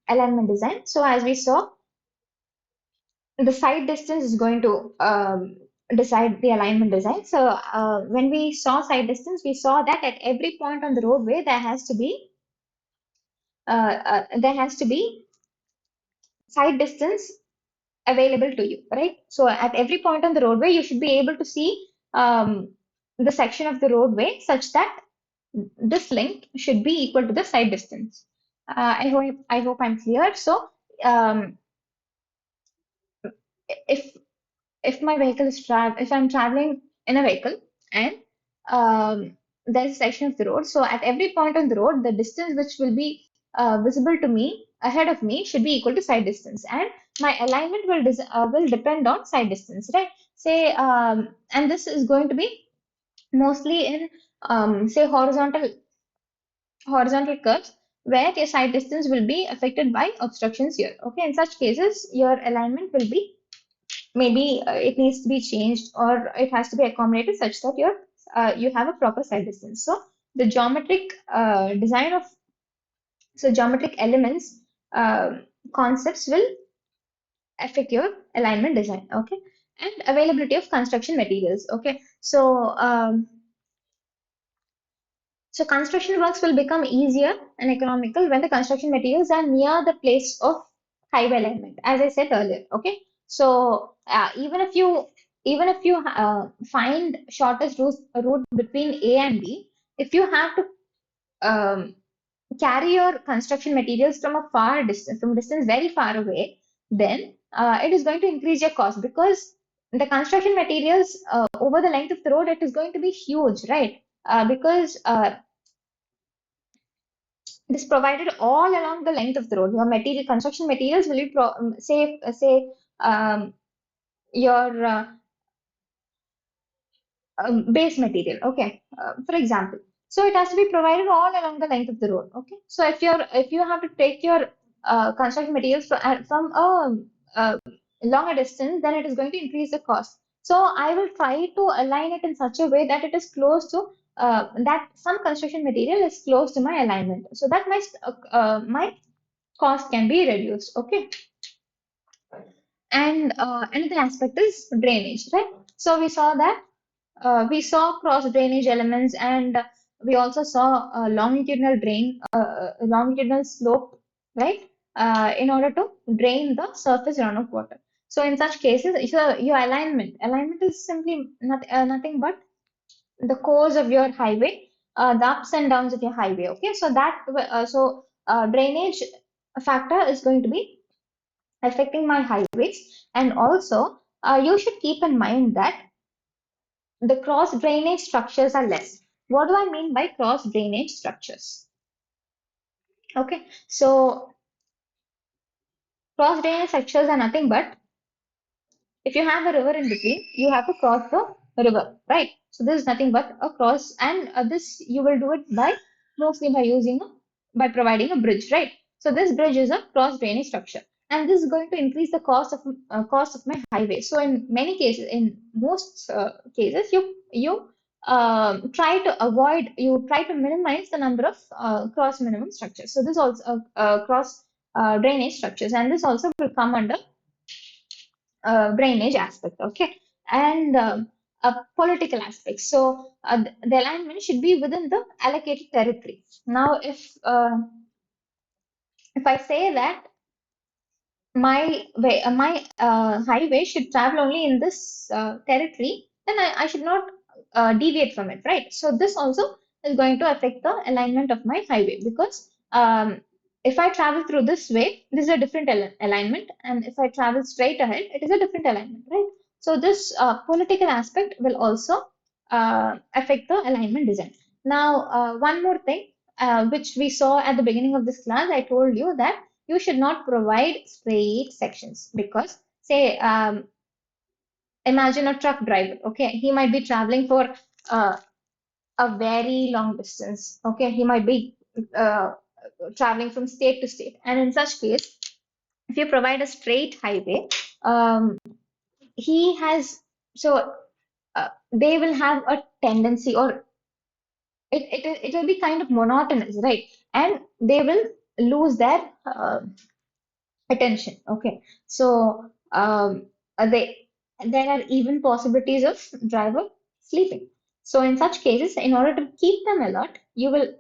alignment design. So as we saw, the side distance is going to decide the alignment design. So when we saw side distance, we saw that at every point on the roadway there has to be side distance available to you, right? So at every point on the roadway, you should be able to see the section of the roadway such that this length should be equal to the side distance. I hope I'm clear. So um, if if my vehicle is if I'm traveling in a vehicle and there's a section of the road, so at every point on the road, the distance which will be visible to me ahead of me should be equal to side distance, and my alignment will depend on side distance, right? Say, and this is going to be mostly in say horizontal curves where your side distance will be affected by obstructions here. Okay, in such cases, your alignment will be maybe it needs to be changed or it has to be accommodated such that you have a proper side distance. So the design of geometric elements concepts will affect your alignment design. Okay, and availability of construction materials. Okay, so construction works will become easier and economical when the construction materials are near the place of highway alignment, as I said earlier. Okay, so even if you find shortest route between A and B, if you have to um, carry your construction materials from a far distance, from distance very far away, then it is going to increase your cost because the construction materials over the length of the road, it is going to be huge, right? Because it is provided all along the length of the road. Your construction materials will be say your base material. Okay, for example, so it has to be provided all along the length of the road. Okay, so if you have to take your construction materials from a longer distance, then it is going to increase the cost. So I will try to align it in such a way that it is close to that some construction material is close to my alignment, so that my cost can be reduced. Okay, and another aspect is drainage, right? So we saw cross drainage elements, and we also saw longitudinal slope, right? In order to drain the surface runoff water. So in such cases, your alignment is simply nothing but the course of your highway, the ups and downs of your highway. Okay, so drainage factor is going to be affecting my highways, and also you should keep in mind that the cross drainage structures are less. What do I mean by cross drainage structures? Okay, so cross drainage structures are nothing but if you have a river in between, you have to cross the river, right? So this is nothing but a cross, and this you will do it by mostly by providing a bridge, right? So this bridge is a cross drainage structure, and this is going to increase the cost of my highway. So in many cases, in most cases, you try to minimize the number of cross minimum structures. So this also cross drainage structures, and this also will come under drainage aspect, okay, and a political aspect. So the alignment should be within the allocated territory. Now, if I say that my highway should travel only in this territory, then I should not deviate from it, right? So this also is going to affect the alignment of my highway because if I travel through this way, this is a different alignment, and if I travel straight ahead, it is a different alignment, right? So this political aspect will also affect the alignment design. Now, one more thing, which we saw at the beginning of this class, I told you that you should not provide straight sections because, say, imagine a truck driver, okay? He might be traveling for uh, a very long distance, okay? He might be traveling from state to state, and in such case, if you provide a straight highway, um, he has so they will have a tendency, or it will be kind of monotonous, right? And they will lose their attention. Okay, so they there are even possibilities of driver sleeping. So in such cases, in order to keep them alert, you will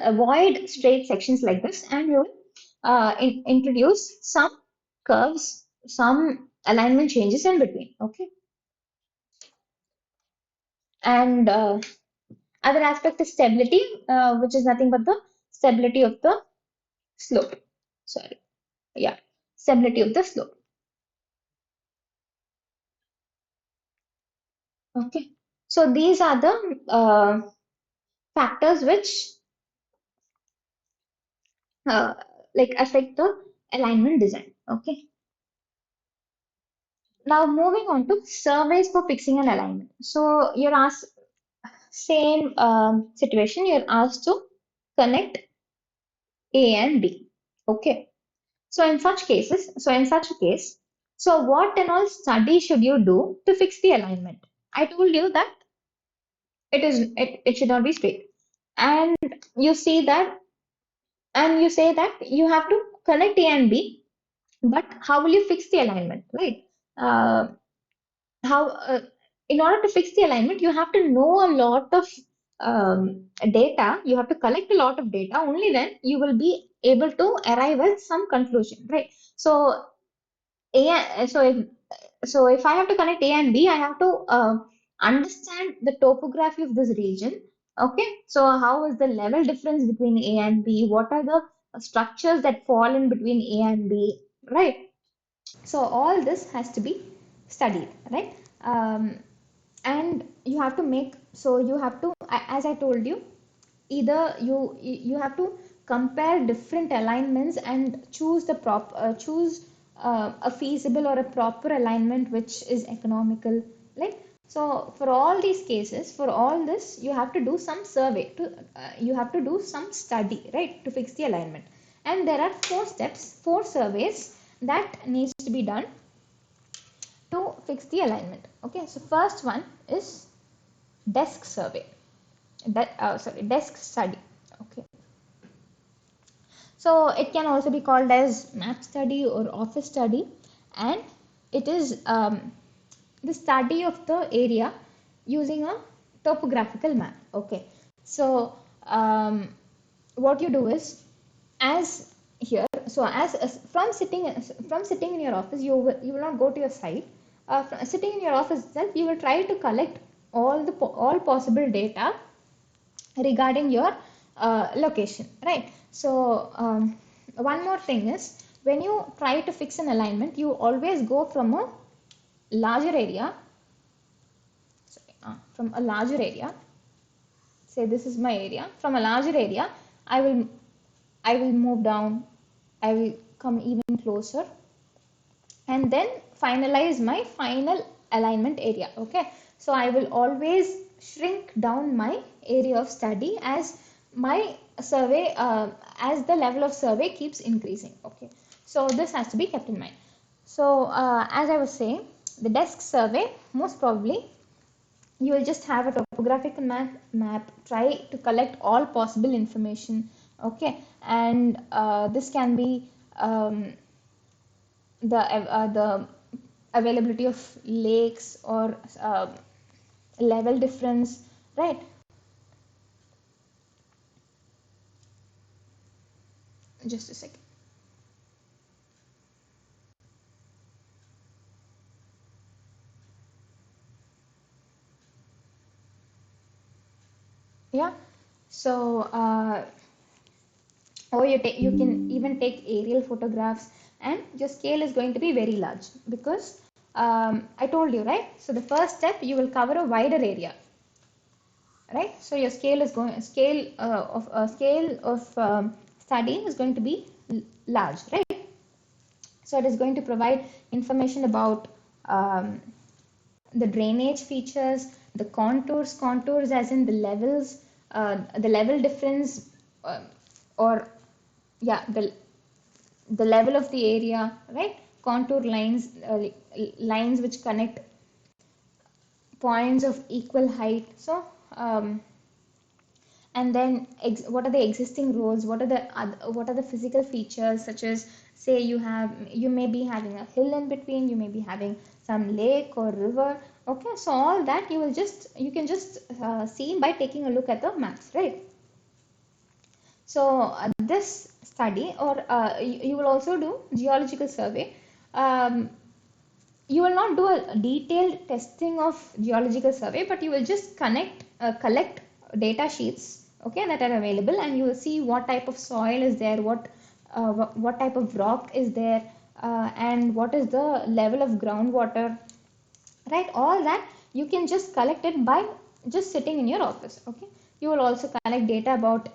avoid straight sections like this, and you will introduce some curves, some alignment changes in between. Okay, and other aspect is stability, which is nothing but the stability of the slope. Sorry, yeah, stability of the slope. Okay, so these are the factors which uh, like affect the alignment design. Okay, now moving on to surveys for fixing an alignment. So you're asked same situation. You're asked to connect A and B. Okay. So in such a case, so what and all study should you do to fix the alignment? I told you that it should not be straight. And you see that and you say that you have to connect A and B, but how will you fix the alignment, right? Uh, how In order to fix the alignment, you have to know a lot of data. You have to collect a lot of data. Only then you will be able to arrive at some conclusion, right? So if I have to connect A and B, I have to understand the topography of this region. Okay, so how is the level difference between A and B? What are the structures that fall in between A and B? Right. So all this has to be studied, right? And you have to make, so you have to, as I told you, either you have to compare different alignments and choose a feasible or a proper alignment which is economical, like. So for all these cases, for all this, you have to do some survey to you have to do some study, right, to fix the alignment. And there are four steps, four surveys that needs to be done to fix the alignment. Okay, so first one is desk survey, desk study. Okay, so it can also be called as map study or office study, and it is the study of the area using a topographical map. Okay, so what you do is, as here, so as from sitting in your office, you will not go to your site. Sitting in your office itself, you will try to collect all possible data regarding your location, right? So one more thing is, when you try to fix an alignment, you always go from a larger area, from a larger area. Say this is my area. From a larger area, I will I will move down. I will come even closer, and then finalize my final alignment area. Okay, so I will always shrink down my area of study as my survey as the level of survey keeps increasing. Okay, so this has to be kept in mind. So as I was saying, the desk survey, most probably you will just have a topographical map, try to collect all possible information. Okay, and this can be the availability of lakes or level difference, right? Just a second. Yeah, so or you can even take aerial photographs, and your scale is going to be very large because I told you, right? So the first step, you will cover a wider area, right? So your scale of study is going to be large, right? So it is going to provide information about um, the drainage features, the contours as in the levels, the level difference, uh, or yeah, the level of the area, right? Contour lines, lines which connect points of equal height. So and then what are the existing roads, what are the physical features, such as, say, you may be having a hill in between, you may be having some lake or river. Okay, so all that you can just see by taking a look at the maps, right? So this study, or you will also do geological survey. um, you will not do a detailed testing of geological survey, but you will just collect data sheets, okay, that are available, and you will see what type of soil is there, what type of rock is there, and what is the level of groundwater, right? All that you can just collect it by just sitting in your office. Okay, you will also collect data about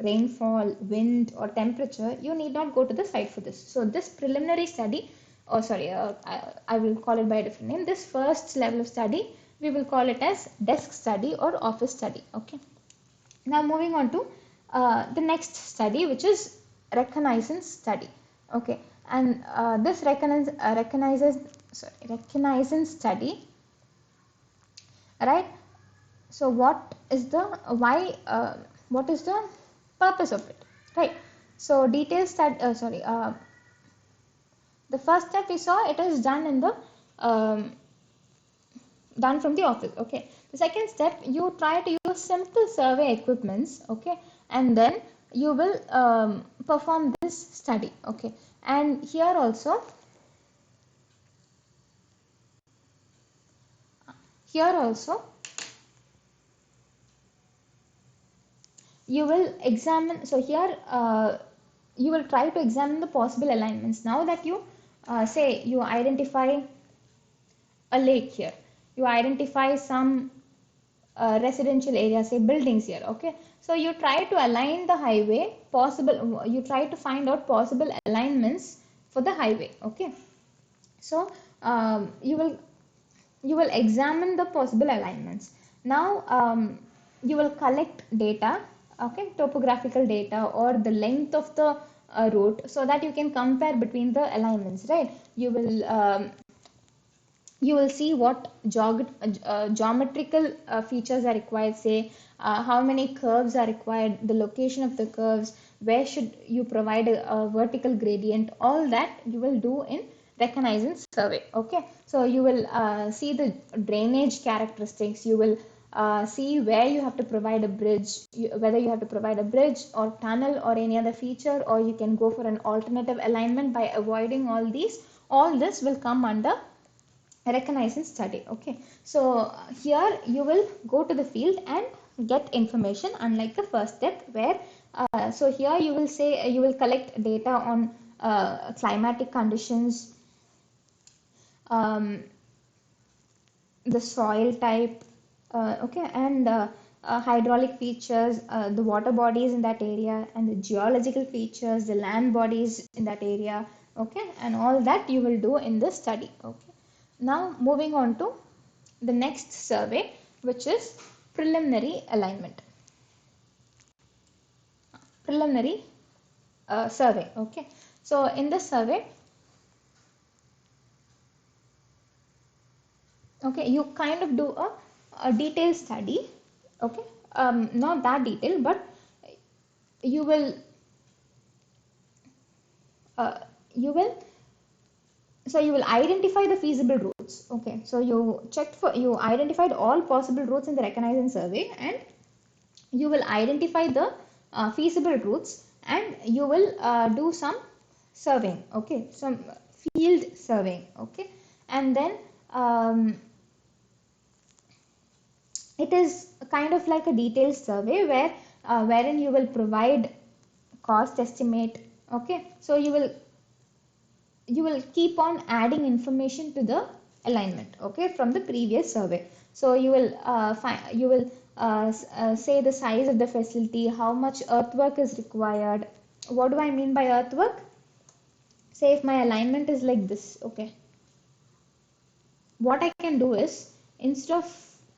rainfall, wind, or temperature. You need not go to the site for this. So this preliminary study, or sorry, I will call it by a different name. This first level of study, we will call it as desk study or office study. Okay. Now moving on to the next study, which is reconnaissance study. Okay, and this reconnaissance study, right? So what is the purpose of it, right? So details that sorry the first step we saw, it is done in the um, done from the office. Okay, the second step, you try to use simple survey equipments. Okay, and then you will perform this study. Okay, and here also you will examine. So here you will try to examine the possible alignments. Now that you say you identify a lake here, you identify some residential area, say buildings here. Okay, so you try to align the highway, possible, you try to find out possible alignments for the highway. Okay, so you will examine the possible alignments. Now you will collect data, okay, topographical data, or the length of the route, so that you can compare between the alignments, right? You will see what geometrical features are required, say how many curves are required, the location of the curves, where should you provide a vertical gradient. All that you will do in reconnaissance survey. Okay, so you will see the drainage characteristics, you will see where you have to provide a bridge, whether you have to provide a bridge or tunnel or any other feature, or you can go for an alternative alignment by avoiding all these. All this will come under reconnaissance study. Okay, so here you will go to the field and get information, unlike the first step, where so here you will say you will collect data on climatic conditions, um, the soil type, okay, and hydraulic features, the water bodies in that area, and the geological features, the land bodies in that area. Okay, and all that you will do in this study. Okay, now moving on to the next survey, which is preliminary alignment. Preliminary survey. Okay, so in this survey, okay, you kind of do a detailed study. Okay, not that detailed, but you will uh, you will you will identify the feasible routes. Okay, so you identified all possible routes in the reconnaissance survey, and you will identify the feasible routes, and you will do some surveying. Okay, some field surveying. Okay, and then it is kind of like a detailed survey, wherein you will provide cost estimate. Okay, so you will keep on adding information to the alignment, okay, from the previous survey. So you will say the size of the facility, how much earthwork is required. What do I mean by earthwork? Say if my alignment is like this, okay, what I can do is, instead of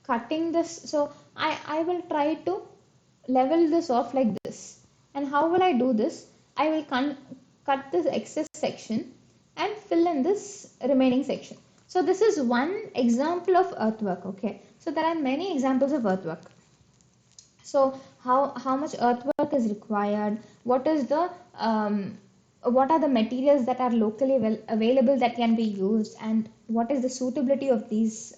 cutting this, so I will try to level this off like this. And how will I do this? I will cut this excess section and fill in this remaining section. So this is one example of earthwork, okay. So there are many examples of earthwork. So how much earthwork is required? What is the what are the materials that are locally available that can be used, and what is the suitability of these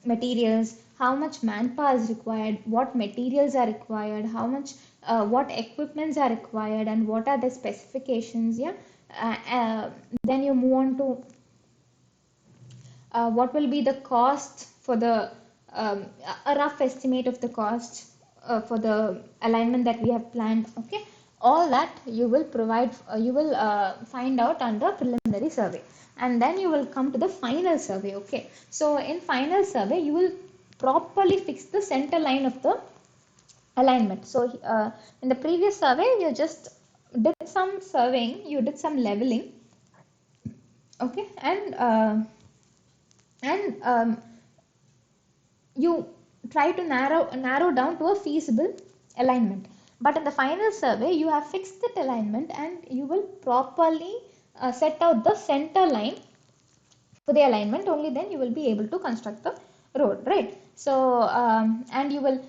materials? How much manpower is required? What materials are required? How much what equipments are required, and what are the specifications? Yeah. Then you move on to what will be the cost for the a rough estimate of the cost for the alignment that we have planned, okay. All that you will provide, you will find out under preliminary survey, and then you will come to the final survey, okay. So in final survey you will properly fix the center line of the alignment. So in the previous survey you just did some surveying, you did some leveling, okay, and you try to narrow down to a feasible alignment. But in the final survey you have fixed that alignment, and you will properly set out the center line for the alignment. Only then you will be able to construct the road, right? So and you will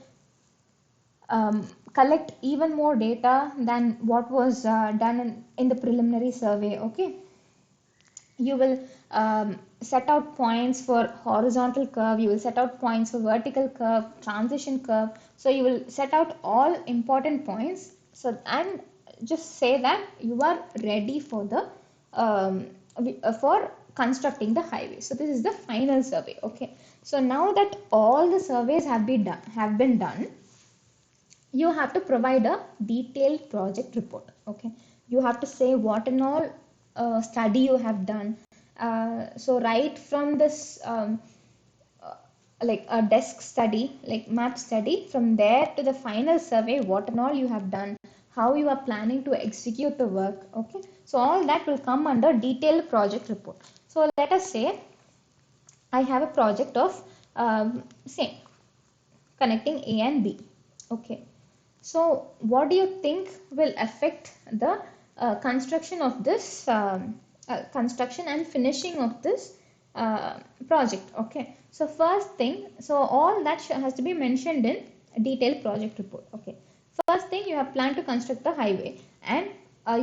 collect even more data than what was done in the preliminary survey, okay. You will set out points for horizontal curve, you will set out points for vertical curve, transition curve. So you will set out all important points, so and just say that you are ready for the for constructing the highway. So this is the final survey, okay. So now that all the surveys have been done, you have to provide a detailed project report, okay. You have to say what and all study you have done. So right from this like a desk study, like map study, from there to the final survey, what and all you have done, how you are planning to execute the work, okay. So all that will come under detailed project report. So let us say I have a project of say connecting A and B, okay. So what do you think will affect the construction of this construction and finishing of this project, okay. So first thing, so all that has to be mentioned in a detailed project report, okay. First thing, you have planned to construct the highway, and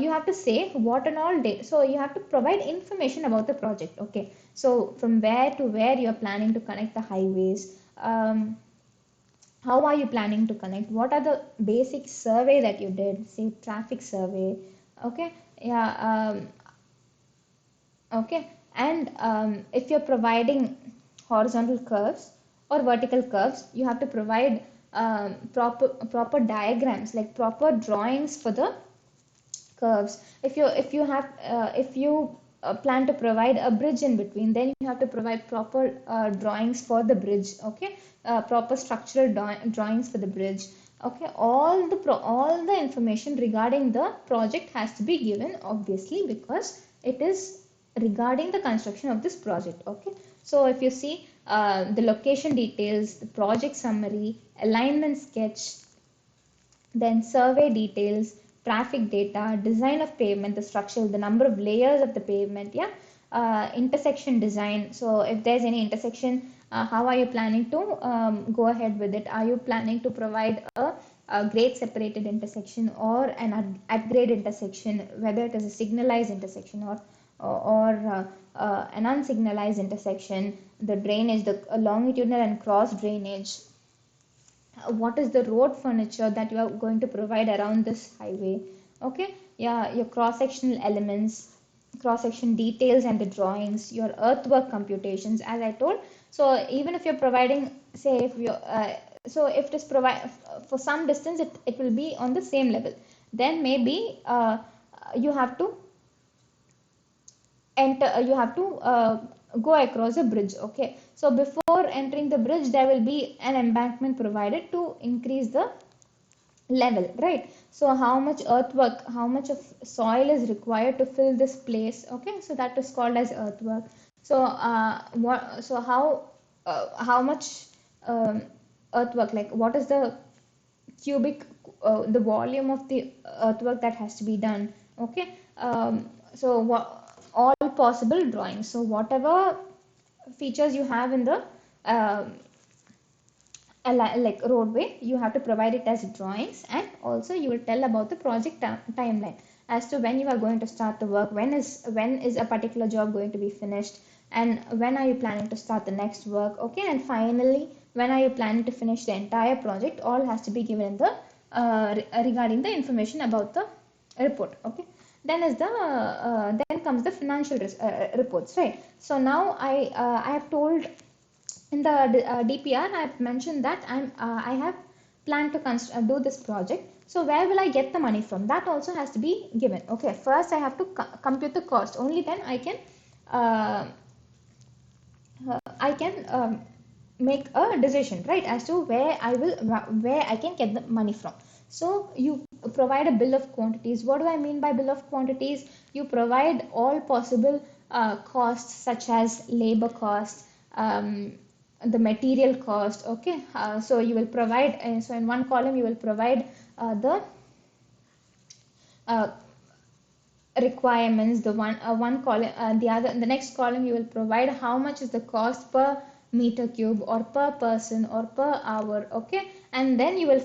you have to say what and all day. So you have to provide information about the project, okay. So from where to where you are planning to connect the highways, how are you planning to connect, what are the basic survey that you did, say traffic survey, okay. Yeah. Okay, and if you're providing horizontal curves or vertical curves, you have to provide proper diagrams, like proper drawings for the curves. If you plan to provide a bridge in between, then you have to provide proper drawings for the bridge, okay. Proper structural drawings for the bridge, okay. All the information regarding the project has to be given, obviously, because it is regarding the construction of this project, okay. So if you see the location details, the project summary, alignment sketch, then survey details, traffic data, design of pavement, the structure, the number of layers of the pavement, yeah, intersection design. So if there's any intersection, how are you planning to go ahead with it? Are you planning to provide a grade separated intersection or an at-grade intersection, whether it is a signalized intersection or an unsignalized intersection, the drainage, the longitudinal and cross drainage, what is the road furniture that you are going to provide around this highway, okay. Yeah, your cross-sectional elements, cross-section details and the drawings, your earthwork computations, as I told. So even if you're providing, say if you so if it is provide for some distance, it will be on the same level. Then maybe you have to enter, you have to go across a bridge. Okay, so before entering the bridge there will be an embankment provided to increase the level, right? So how much earthwork, how much of soil is required to fill this place? Okay, so that is called as earthwork. So how much um, earthwork, like what is the cubic, the volume of the earthwork that has to be done? Okay, so all possible drawings, so whatever features you have in the um like roadway, you have to provide it as drawings, and also you will tell about the project timeline as to when you are going to start the work, when is a particular job going to be finished, and when are you planning to start the next work. Okay, and finally when are you planning to finish the entire project, all has to be given in the regarding the information about the report. Okay, then comes the financial reports, right? So now I have told in the DPR, I have mentioned that I have planned to do this project. So where will I get the money from? That also has to be given. Okay, first I have to compute the cost. Only then uh, I can make a decision, right, as to where I can get the money from. So you provide a bill of quantities. What do I mean by bill of quantities? You provide all possible costs, such as labor cost, the material cost. Okay, so you will provide, so in one column you will provide the uh, requirements, the one column, the next column you will provide how much is the cost per meter cube or per person or per hour. Okay, and then you will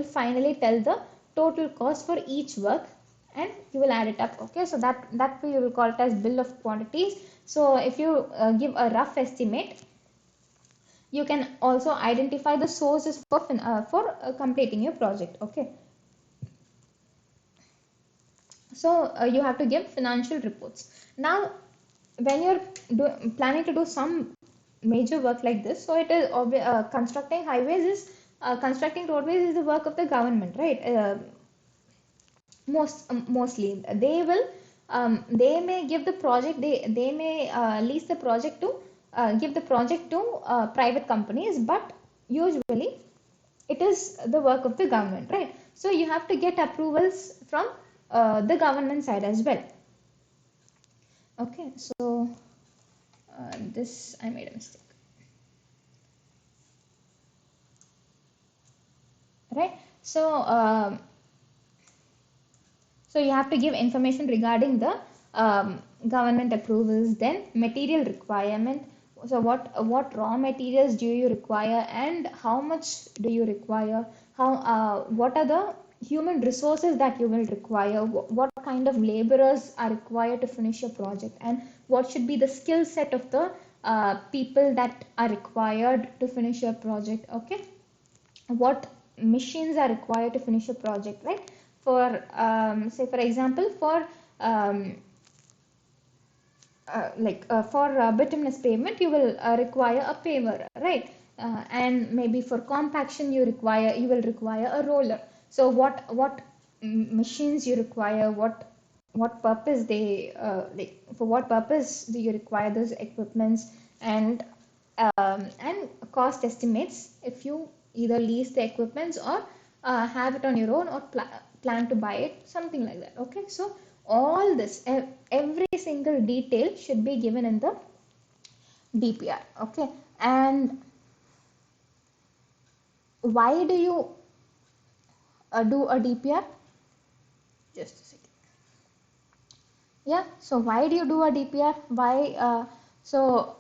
finally tell the total cost for each work, and you will add it up. Okay, so that way you will call it as bill of quantities. So if you give a rough estimate, you can also identify the sources for completing your project. Okay, so you have to give financial reports. Now when you're planning to do some major work like this, so it is constructing highways is constructing roadways is the work of the government, right? Mostly they may give the project, they may lease the project to give the project to private companies, but usually it is the work of the government, right? So you have to get approvals from the government side as well. Okay, so this I made a mistake, right? So so you have to give information regarding the government approvals, then material requirement. So what raw materials do you require, and how much do you require? How what are the human resources that you will require? What kind of laborers are required to finish your project, and what should be the skill set of the people that are required to finish your project? Okay, what machines are required to finish a project, right? For say for example, for for bituminous pavement you will require a paver, right? And maybe for compaction you will require a roller. So what machines you require, what purpose they like, for what purpose do you require those equipments, and cost estimates if you either lease the equipments or have it on your own, or plan to buy it, something like that. Okay, so all this, every single detail should be given in the DPR. Okay, and why do you do a DPR? Just a second. Yeah, so why do you do a DPR? Why? So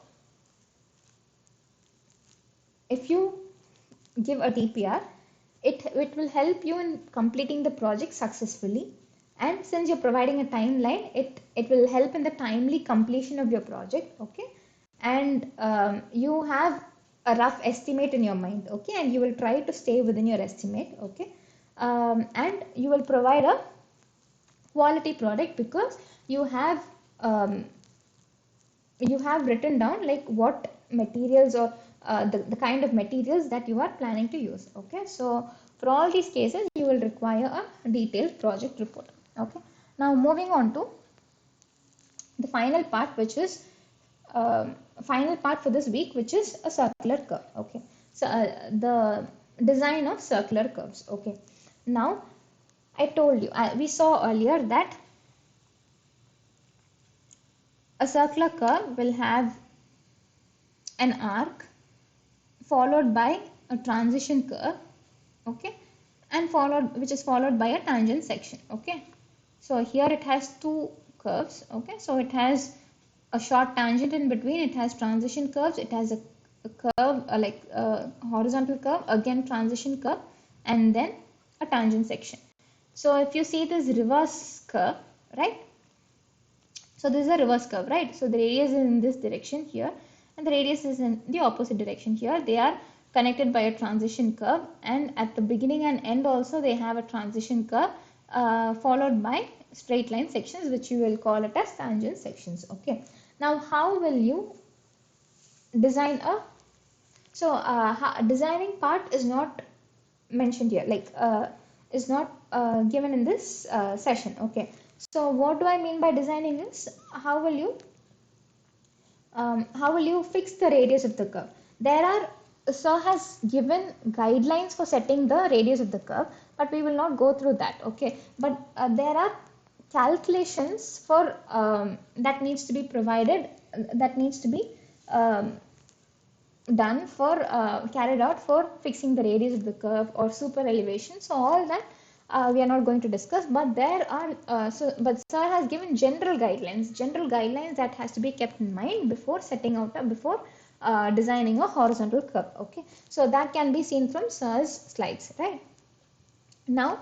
if you give a DPR, it will help you in completing the project successfully. And since you're providing a timeline, it will help in the timely completion of your project. Okay, and you have a rough estimate in your mind. Okay, and you will try to stay within your estimate. Okay, and you will provide a quality product because um, you have written down like what materials or the kind of materials that you are planning to use. Okay, so for all these cases, you will require a detailed project report. Okay, now moving on to the final part, which is final part for this week, which is a circular curve. Okay, so the design of circular curves. Okay, now I told you, we saw earlier that a circular curve will have an arc followed by a transition curve, okay, and followed which is followed by a tangent section. Okay, so here it has two curves. Okay, so it has a short tangent in between, it has transition curves, it has a curve like a horizontal curve, again transition curve, and then a tangent section. So if you see this reverse curve, right, so this is a reverse curve, right? So the radius is in this direction here, and the radius is in the opposite direction here. They are connected by a transition curve, and at the beginning and end also they have a transition curve followed by straight line sections, which you will call it as tangent sections. Okay. Now, how will you design a so designing part is not mentioned here, like is not given in this session. Okay, so what do I mean by designing is how will you fix the radius of the curve? There are Sir has given guidelines for setting the radius of the curve, but we will not go through that. Okay, but there are calculations for that needs to be provided, that needs to be um, done for carried out for fixing the radius of the curve or super elevation. So all that we are not going to discuss, but there are but sir has given general guidelines that has to be kept in mind before setting out before designing a horizontal curve. Okay, so that can be seen from sir's slides, right? Now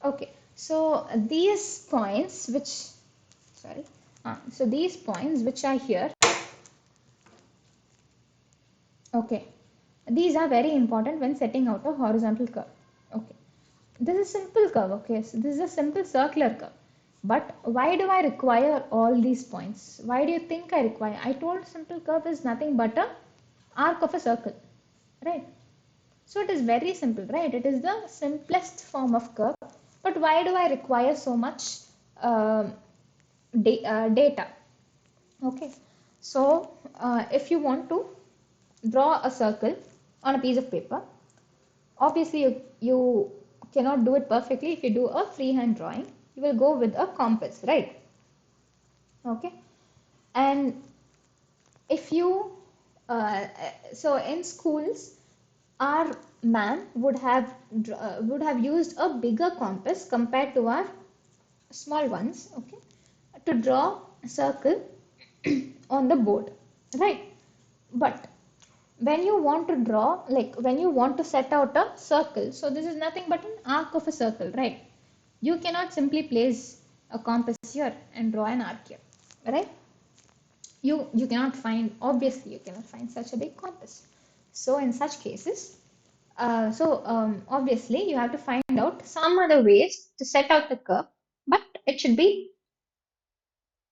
okay, so these points which sorry so these points which are here, okay, these are very important when setting out a horizontal curve. Okay, this is a simple curve. Okay, so this is a simple circular curve. But why do I require all these points? Why do you think I require? I told simple curve is nothing but a arc of a circle, right? So it is very simple, right? It is the simplest form of curve. But why do I require so much um data? Okay, so if you want to draw a circle on a piece of paper, obviously you cannot do it perfectly. If you do a freehand drawing, you will go with a compass, right? Okay, and if you so in schools, our man would have used a bigger compass compared to our small ones, okay, to draw a circle on the board, right? But when you want to draw, like when you want to set out a circle, so this is nothing but an arc of a circle, right? You cannot simply place a compass here and draw an arc here, right? You cannot find, obviously you cannot find such a big compass. So in such cases, obviously you have to find out some other ways to set out the curve, but it should be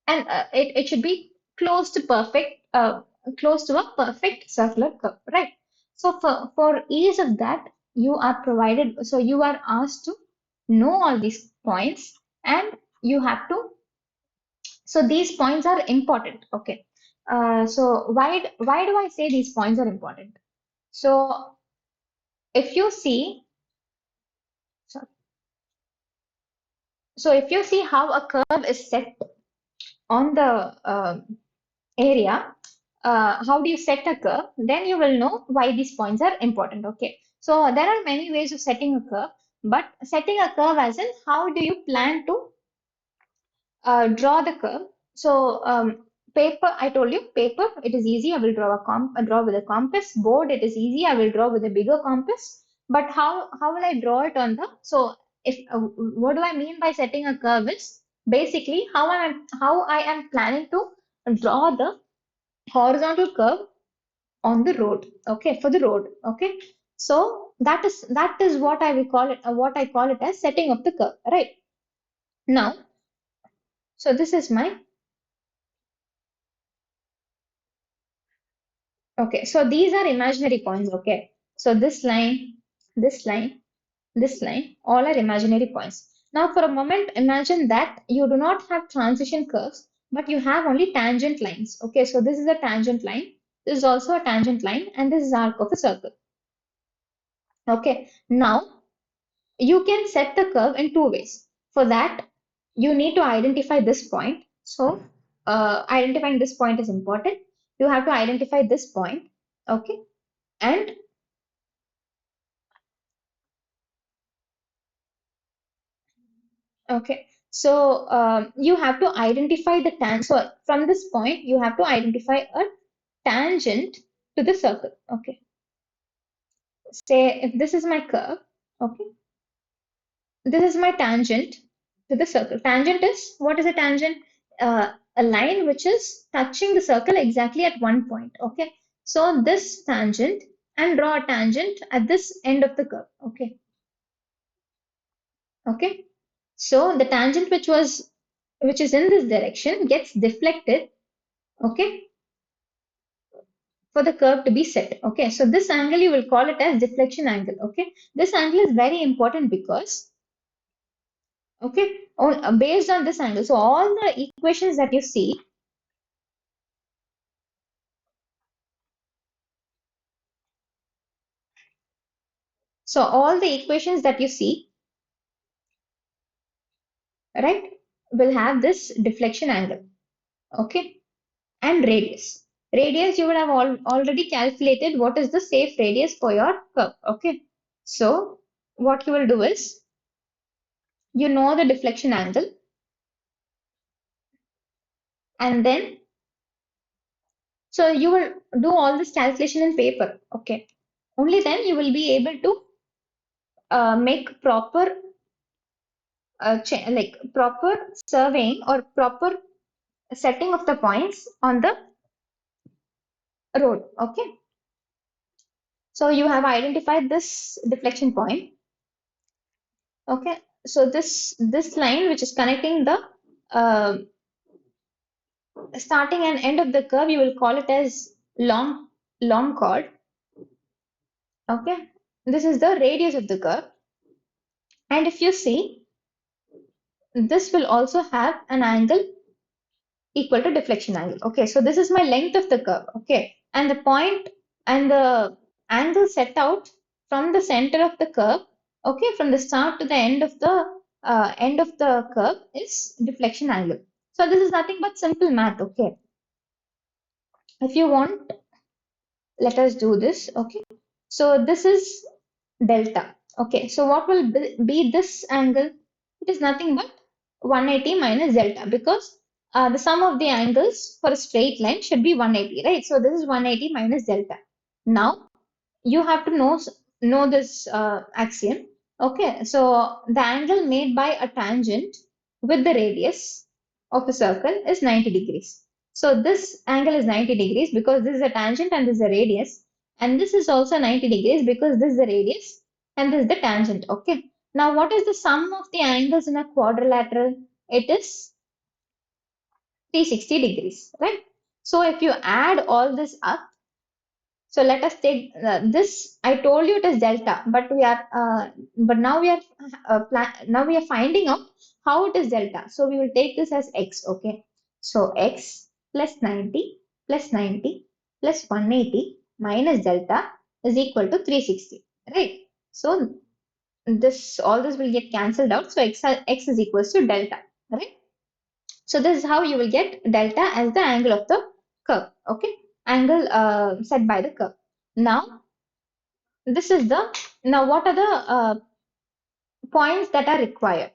it should be close to perfect, close to a perfect circular curve, right? So for ease of that, you are provided, so you are asked to know all these points, and you have to, so these points are important. Okay, so why do I say these points are important? So if you see, so, so if you see how a curve is set on the area, how do you set a curve, then you will know why these points are important. Okay, so there are many ways of setting a curve, but setting a curve as in how do you plan to draw the curve. So paper, I told you paper, it is easy. I will draw with a compass. Board, it is easy. I will draw with a bigger compass. But how will I draw it on the? So if what do I mean by setting a curve is basically how I am planning to draw the horizontal curve on the road. Okay, for the road. Okay, so that is what I will call it. What I call it as setting of the curve. Right now, so this is my Okay, so these are imaginary points. Okay, so this line, this line, all are imaginary points. Now, for a moment, imagine that you do not have transition curves, but you have only tangent lines. Okay, so this is a tangent line. This is also a tangent line, and this is arc of a circle. Okay, now you can set the curve in two ways. For that, you need to identify this point. So, identifying this point is important. You have to identify this point. Okay, and okay, so you have to identify the tan. So from this point, you have to identify a tangent to the circle. Okay, say if this is my curve, okay, this is my tangent to the circle. Tangent is what is a tangent? A line which is touching the circle exactly at one point. Okay, so this tangent and draw a tangent at this end of the curve. Okay, okay. So the tangent which is in this direction gets deflected. Okay, for the curve to be set. Okay, so this angle you will call it as deflection angle. Okay, this angle is very important because based on this angle, so all the equations that you see, so all the equations that you see, right, will have this deflection angle. Okay, and radius. Radius you would have already calculated what is the safe radius for your curve. Okay, so what you will do is you know the deflection angle and then so you will do all this calculation in paper. Okay. Only then you will be able to make proper like proper surveying or proper setting of the points on the road. Okay. So you have identified this deflection point. Okay. So this line which is connecting the uh, starting and end of the curve, you will call it as long chord. Okay. This is the radius of the curve. And if you see, this will also have an angle equal to deflection angle. Okay, so this is my length of the curve. Okay, and the point and the angle set out from the center of the curve. Okay, from the start to the end of the curve is deflection angle. So this is nothing but simple math. Okay, if you want, let us do this. Okay, so this is delta. Okay, so what will be this angle? It is nothing but 180 minus delta because the sum of the angles for a straight line should be 180, right? So this is 180 minus delta. Now you have to know this axiom. Okay, so the angle made by a tangent with the radius of a circle is 90 degrees. So this angle is 90 degrees because this is a tangent and this is a radius. And this is also 90 degrees because this is the radius and this is the tangent. Okay. Now what is the sum of the angles in a quadrilateral? It is 360 degrees, right? So if you add all this up, so let us take this. I told you it is delta, but now now we are finding out how it is delta. So we will take this as x. Okay. So x plus 90 plus 90 plus 180 minus delta is equal to 360. Right. So this all this will get cancelled out. So x is equals to delta. Right. So this is how you will get delta as the angle of the curve. Okay. Angle set by the curve. Now this is the now what are the points that are required?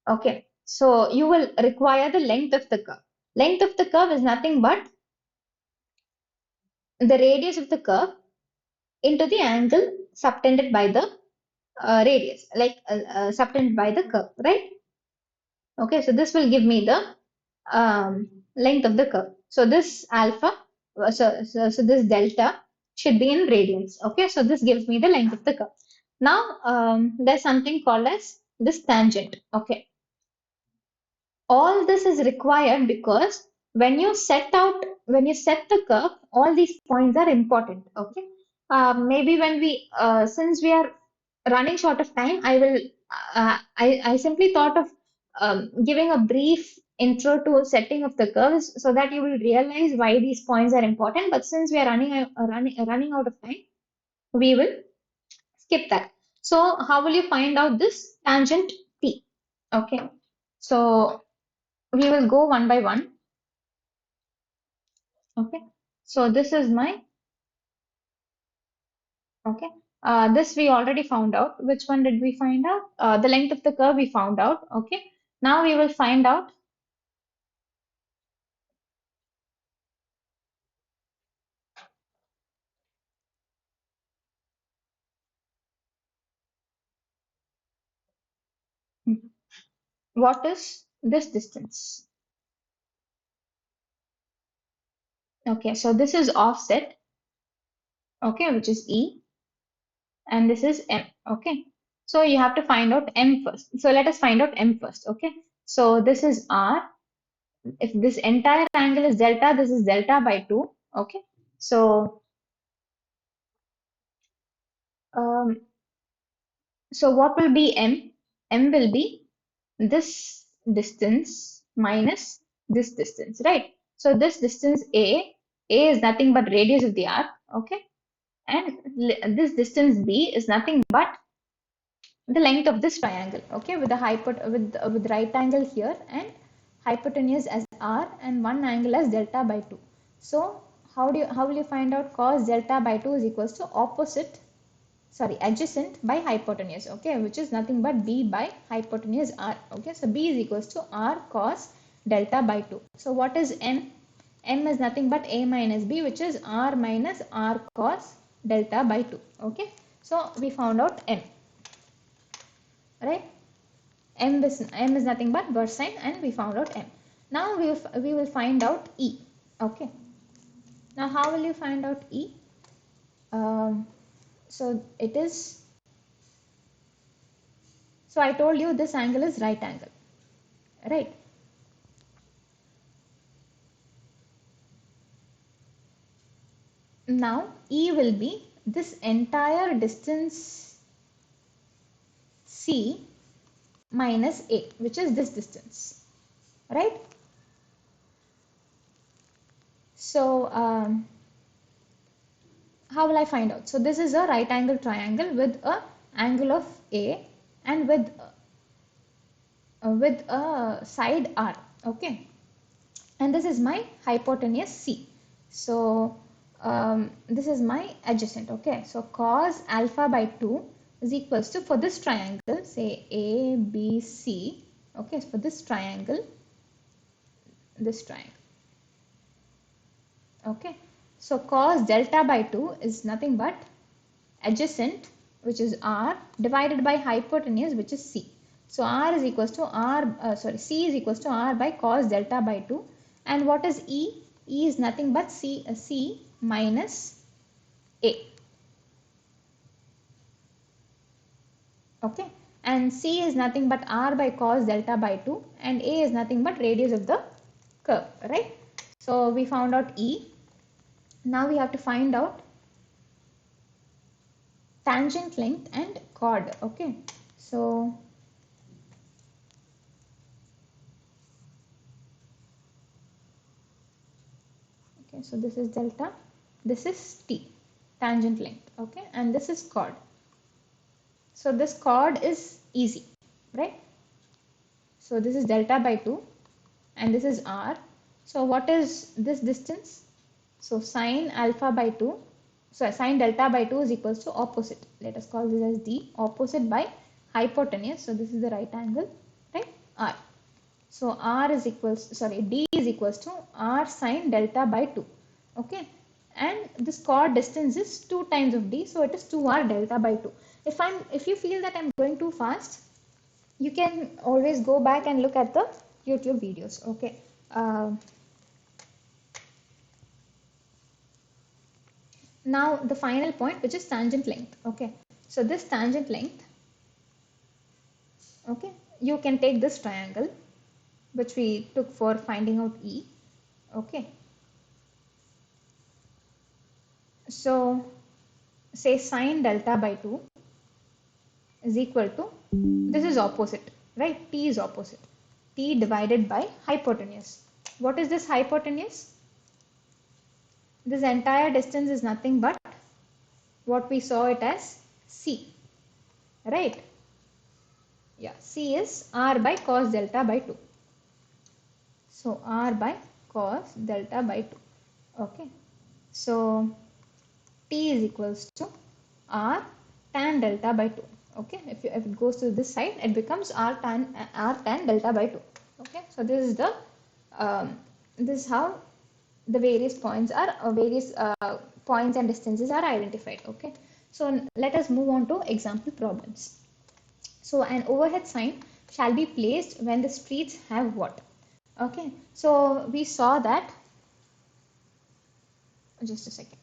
Okay, so you will require the length of the curve. Length of the curve is nothing but the radius of the curve into the angle subtended by the radius, like subtended by the curve, right? Okay, so this will give me the length of the curve. So this alpha, so this delta should be in radians. Okay, so this gives me the length of the curve. Now there's something called as this tangent. Okay, all this is required because when you set out, when you set the curve, all these points are important. Okay. Maybe when we, since we are running short of time, I simply thought of giving a brief intro to setting of the curves so that you will realize why these points are important. But since we are running out of time, we will skip that. So how will you find out this tangent T? Okay. So we will go one by one. Okay. So this is my, okay. This we already found out. Which one did we find out? The length of the curve we found out. Okay. Now we will find out what is this distance. Okay. So this is offset. Okay. Which is E. And this is M. Okay. So you have to find out M first. So let us find out M first. Okay. So this is R. If this entire angle is delta, this is delta by 2. Okay. So, um, so what will be M? M will be this distance minus this distance, right? So this distance A is nothing but radius of the arc, okay? And this distance B is nothing but the length of this triangle, okay? With the with right angle here and hypotenuse as R and one angle as delta by 2. So how will you find out cos delta by 2 is equals to adjacent by hypotenuse, okay, which is nothing but B by hypotenuse R, okay. So B is equals to R cos delta by 2. So what is M? M is nothing but A minus B, which is R minus R cos delta by 2, okay. So we found out M, right? M is nothing but cosine, and we found out M. Now we will find out E, okay. Now how will you find out E? Um, so it is, so I told you this angle is right angle, right? Now E will be this entire distance C minus A, which is this distance, right? So how will I find out? So this is a right angle triangle with a angle of A and with a side R, okay. And this is my hypotenuse C. So this is my adjacent, okay. So cos alpha by 2 is equals to, for this triangle, say A, B, C, okay, so for this triangle, okay. So cos delta by 2 is nothing but adjacent, which is R, divided by hypotenuse, which is C. So R is equals to C is equals to R by cos delta by 2. And what is E? E is nothing but C minus A. Okay. And C is nothing but R by cos delta by 2. And A is nothing but radius of the curve, right? So we found out E. Now we have to find out tangent length and chord, okay. So okay, so this is delta, this is T, tangent length, okay, and this is chord. So this chord is easy, right? So this is delta by 2 and this is R. So what is this distance? So sine alpha by 2, so sine delta by 2 is equals to opposite. Let us call this as D, opposite by hypotenuse. So this is the right angle, right? R. So R is equals, sorry, D is equals to R sine delta by 2. Okay. And this chord distance is 2 times of D. So it is 2R delta by 2. If you feel that I'm going too fast, you can always go back and look at the YouTube videos. Okay. Now the final point, which is tangent length. Okay. So this tangent length, okay, you can take this triangle, which we took for finding out E. Okay, so say sine delta by 2 is equal to, this is opposite, right? T is opposite. T divided by hypotenuse. What is this hypotenuse? This entire distance is nothing but what we saw it as C, right? Yeah, C is R by cos delta by 2. So R by cos delta by 2. Okay. So T is equals to R tan delta by 2. Okay. If it goes to this side, it becomes R tan delta by 2. Okay. So um, this is how the various points are various points and distances are identified. Okay. So let us move on to example problems. So an overhead sign shall be placed when the streets have what? Okay, so we saw that, just a second.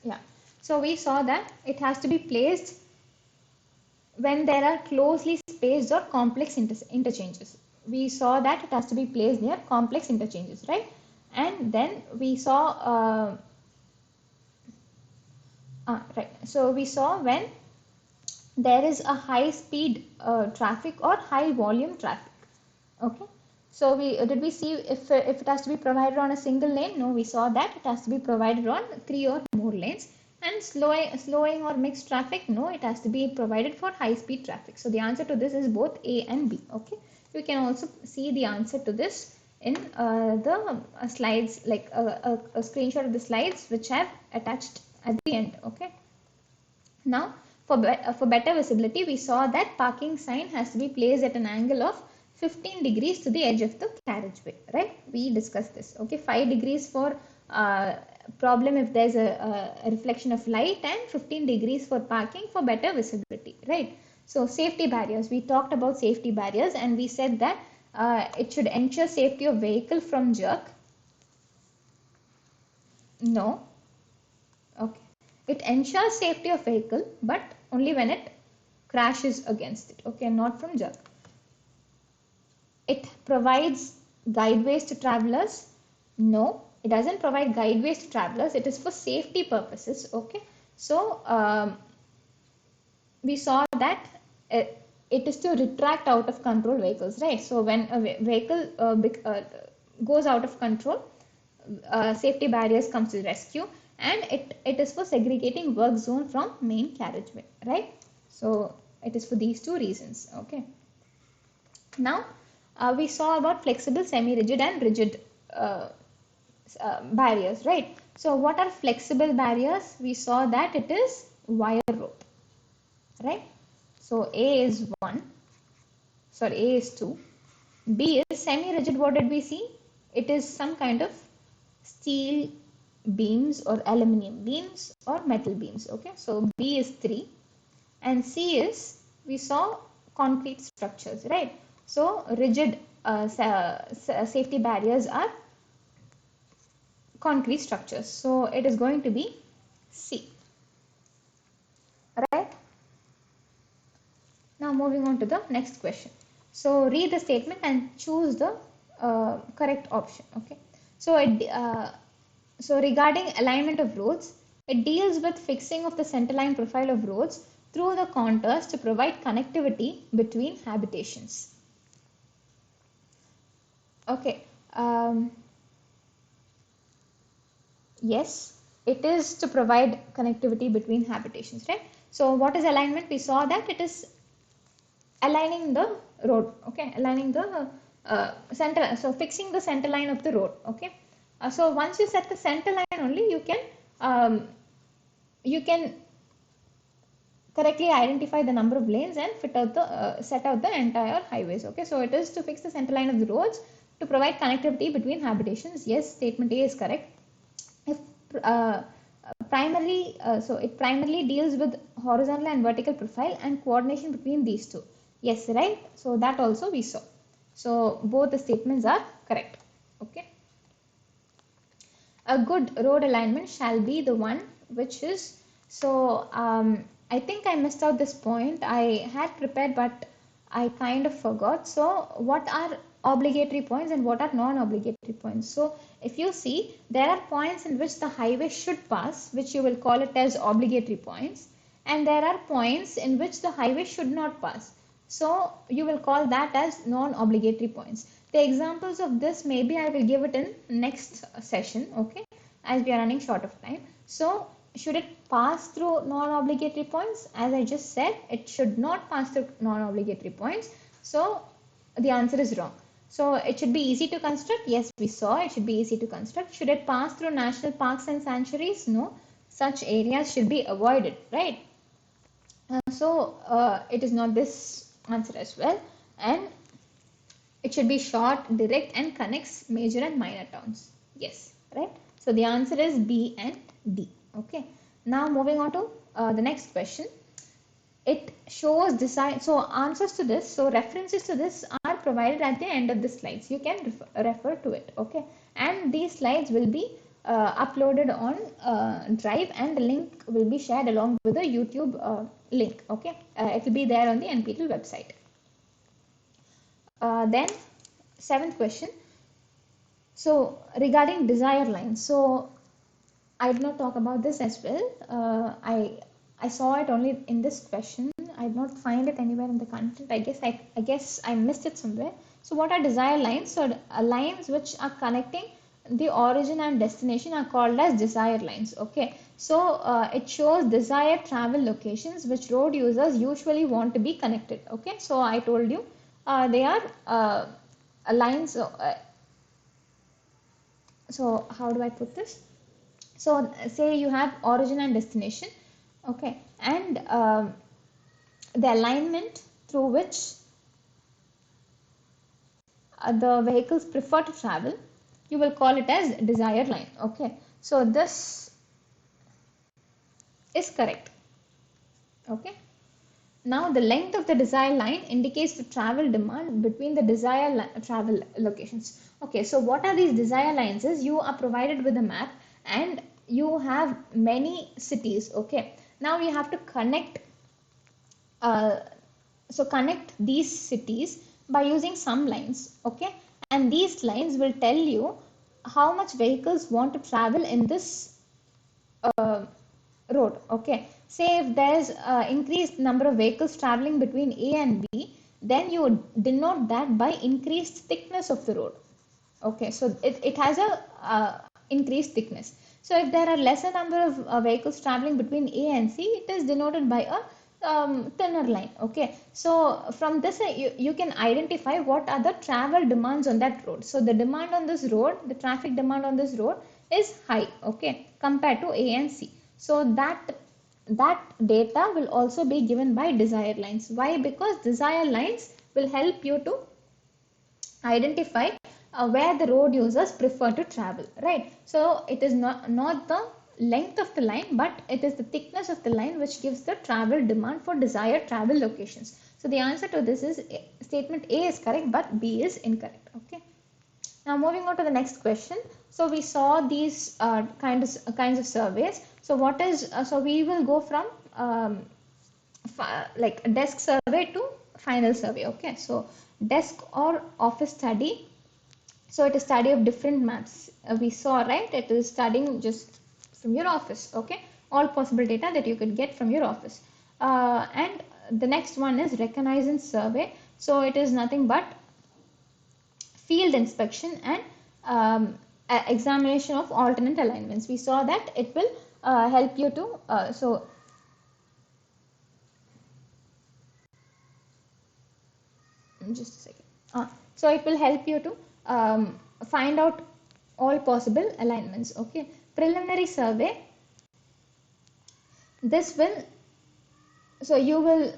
Yeah, so we saw that it has to be placed when there are closely spaced or complex interchanges. We saw that it has to be placed near complex interchanges, right? And then we saw, right, so we saw when there is a high speed traffic or high volume traffic. Okay, so did we see if it has to be provided on a single lane? No, we saw that it has to be provided on 3 or more lanes. And slowing or mixed traffic? No, it has to be provided for high speed traffic. So the answer to this is both A and B. Okay, you can also see the answer to this in the slides, like a screenshot of the slides which I have attached at the end. Okay. Now, for better visibility, we saw that parking sign has to be placed at an angle of 15 degrees to the edge of the carriageway, right? We discussed this. Okay, 5 degrees for problem if there's a reflection of light, and 15 degrees for parking for better visibility, right? So safety barriers, we talked about safety barriers, and we said that it should ensure safety of vehicle from jerk. No. Okay. It ensures safety of vehicle, but only when it crashes against it. Okay, not from jerk. It provides guideways to travelers. No, it doesn't provide guideways to travelers. It is for safety purposes. Okay, so we saw that it is to retract out of control vehicles, right? So when a vehicle goes out of control, safety barriers comes to the rescue, and it is for segregating work zone from main carriageway, right? So it is for these two reasons. Okay, now we saw about flexible, semi-rigid and rigid barriers, right? So what are flexible barriers? We saw that it is wire rope, right? So A is 1, sorry, A is 2. B is semi-rigid. What did we see? It is some kind of steel beams or aluminum beams or metal beams. Okay, so B is 3, and C is, we saw concrete structures, right? So rigid safety barriers are concrete structures. So it is going to be C, right? Now moving on to the next question. So read the statement and choose the correct option. Okay. So so regarding alignment of roads, it deals with fixing of the centerline profile of roads through the contours to provide connectivity between habitations. Okay. Yes, it is to provide connectivity between habitations, right? So what is alignment? We saw that it is aligning the road. Okay, aligning the center, so fixing the center line of the road. Okay, so once you set the center line only, you can correctly identify the number of lanes and fit out the set out the entire highways. Okay, so it is to fix the center line of the roads to provide connectivity between habitations. Yes, statement A is correct. If so it primarily deals with horizontal and vertical profile and coordination between these two. Yes, right? So that also we saw. So both the statements are correct. Okay. A good road alignment shall be the one which is, so I think I missed out this point. I had prepared, but I kind of forgot. So what are obligatory points and what are non-obligatory points? So if you see, there are points in which the highway should pass, which you will call it as obligatory points, and there are points in which the highway should not pass. So you will call that as non-obligatory points. The examples of this maybe I will give it in next session, okay, as we are running short of time. So should it pass through non-obligatory points? As I just said, it should not pass through non-obligatory points. So the answer is wrong. So it should be easy to construct. Yes, we saw it should be easy to construct. Should it pass through national parks and sanctuaries? No, such areas should be avoided, right? It is not this answer as well. And it should be short, direct, and connects major and minor towns. Yes, right? So the answer is B and D. Okay. Now moving on to the next question. It shows design. So answers to this, so references to this are provided at the end of the slides. You can refer to it. Okay. And these slides will be uploaded on Drive, and the link will be shared along with the YouTube link. Okay. It will be there on the NPTEL website. Then seventh question. So regarding desire lines, so I did not talk about this as well. I saw it only in this question. I did not find it anywhere in the content. I guess I missed it somewhere. So what are desire lines? So lines which are connecting the origin and destination are called as desire lines. Okay. So it shows desired travel locations which road users usually want to be connected. Okay. So I told you they are lines. So how do I put this? So say you have origin and destination, okay, and the alignment through which the vehicles prefer to travel, you will call it as desired line. Okay, so this is correct. Okay. Now the length of the desired line indicates the travel demand between the desired travel locations. Okay, so what are these desire lines is you are provided with a map and you have many cities. Okay, now you have to connect connect these cities by using some lines. Okay, and these lines will tell you how much vehicles want to travel in this road. Okay, say if there's increased number of vehicles traveling between A and B, then you denote that by increased thickness of the road. Okay, so it has a increased thickness. So if there are lesser number of vehicles traveling between A and C, it is denoted by a thinner line. Okay, so from this you can identify what are the travel demands on that road. So the demand on this road, the traffic demand on this road is high, okay, compared to A and C. So that data will also be given by desire lines. Why? Because desire lines will help you to identify where the road users prefer to travel, right? So it is not the length of the line, but it is the thickness of the line which gives the travel demand for desired travel locations. So the answer to this is statement A is correct, but B is incorrect. Okay. Now moving on to the next question. So we saw these kinds of surveys. So what is so we will go from like desk survey to final survey. Okay, so desk or office study, so it is study of different maps. We saw, right, it is studying just from your office. Okay, all possible data that you could get from your office. And the next one is reconnaissance survey. So it is nothing but field inspection and examination of alternate alignments. We saw that it will help you to just a second. So it will help you to find out all possible alignments. Okay, preliminary survey, this will, so you will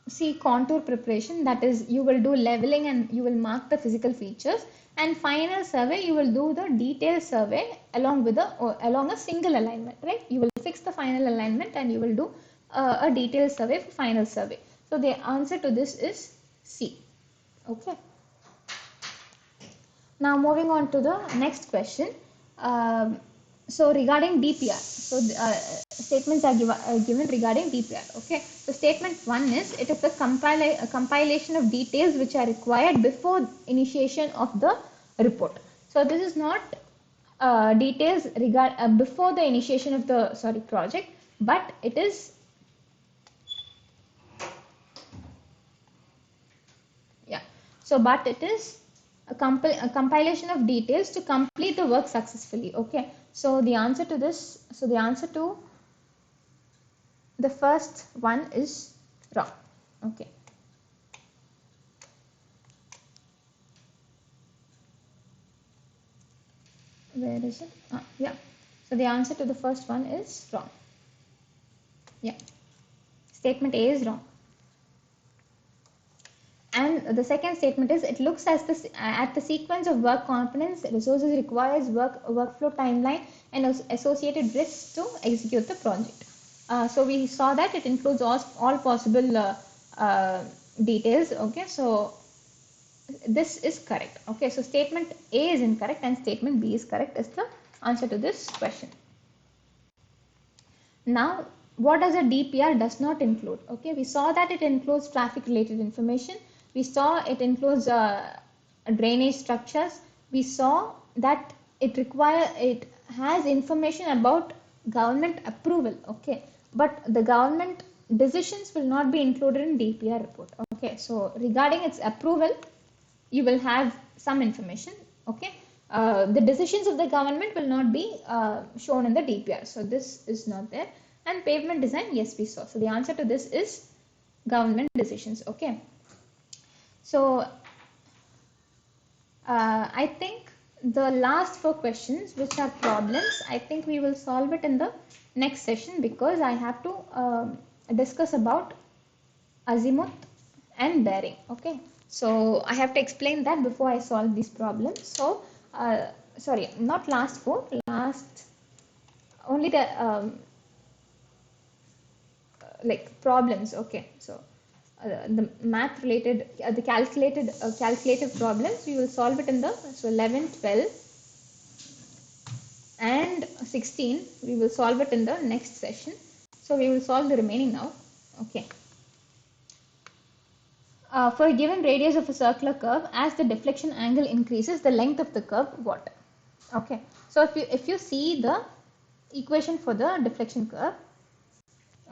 see contour preparation, that is you will do leveling and you will mark the physical features, and final survey you will do the detailed survey along with along a single alignment, right? You will fix the final alignment and you will do a detailed survey for final survey. So the answer to this is C. Okay. Now moving on to the next question. So regarding DPR, so statements are given regarding DPR. Okay, so statement one is it is a compilation of details which are required before initiation of the report. So this is not details before the initiation of the project, but it is, yeah, so but it is a compilation of details to complete the work successfully. Okay, so the answer to this, so the answer to the first one is wrong. Okay, where is it? Yeah, so the answer to the first one is wrong. Yeah, statement A is wrong. And the second statement is it looks at the sequence of work components, resources requires, workflow timeline, and associated risks to execute the project. So we saw that it includes all possible details. Okay, so this is correct. Okay, so statement A is incorrect and statement B is correct is the answer to this question. Now, what does a DPR does not include? Okay, we saw that it includes traffic related information. We saw it includes drainage structures. We saw that it has information about government approval. Okay, but the government decisions will not be included in DPR report. Okay, so regarding its approval, you will have some information. Okay, the decisions of the government will not be shown in the DPR, so this is not there. And pavement design, yes, we saw. So the answer to this is government decisions. Okay, so I think the last four questions, which are problems, I think we will solve it in the next session, because I have to discuss about azimuth and bearing. Okay, so I have to explain that before I solve these problems. So sorry, not last four, last only the like problems. Okay, so the math related, the calculative problems, we will solve it in the, so 11, 12 and 16 we will solve it in the next session. So we will solve the remaining now. Okay, for a given radius of a circular curve, as the deflection angle increases, the length of the curve what? Okay, so if you see the equation for the deflection curve,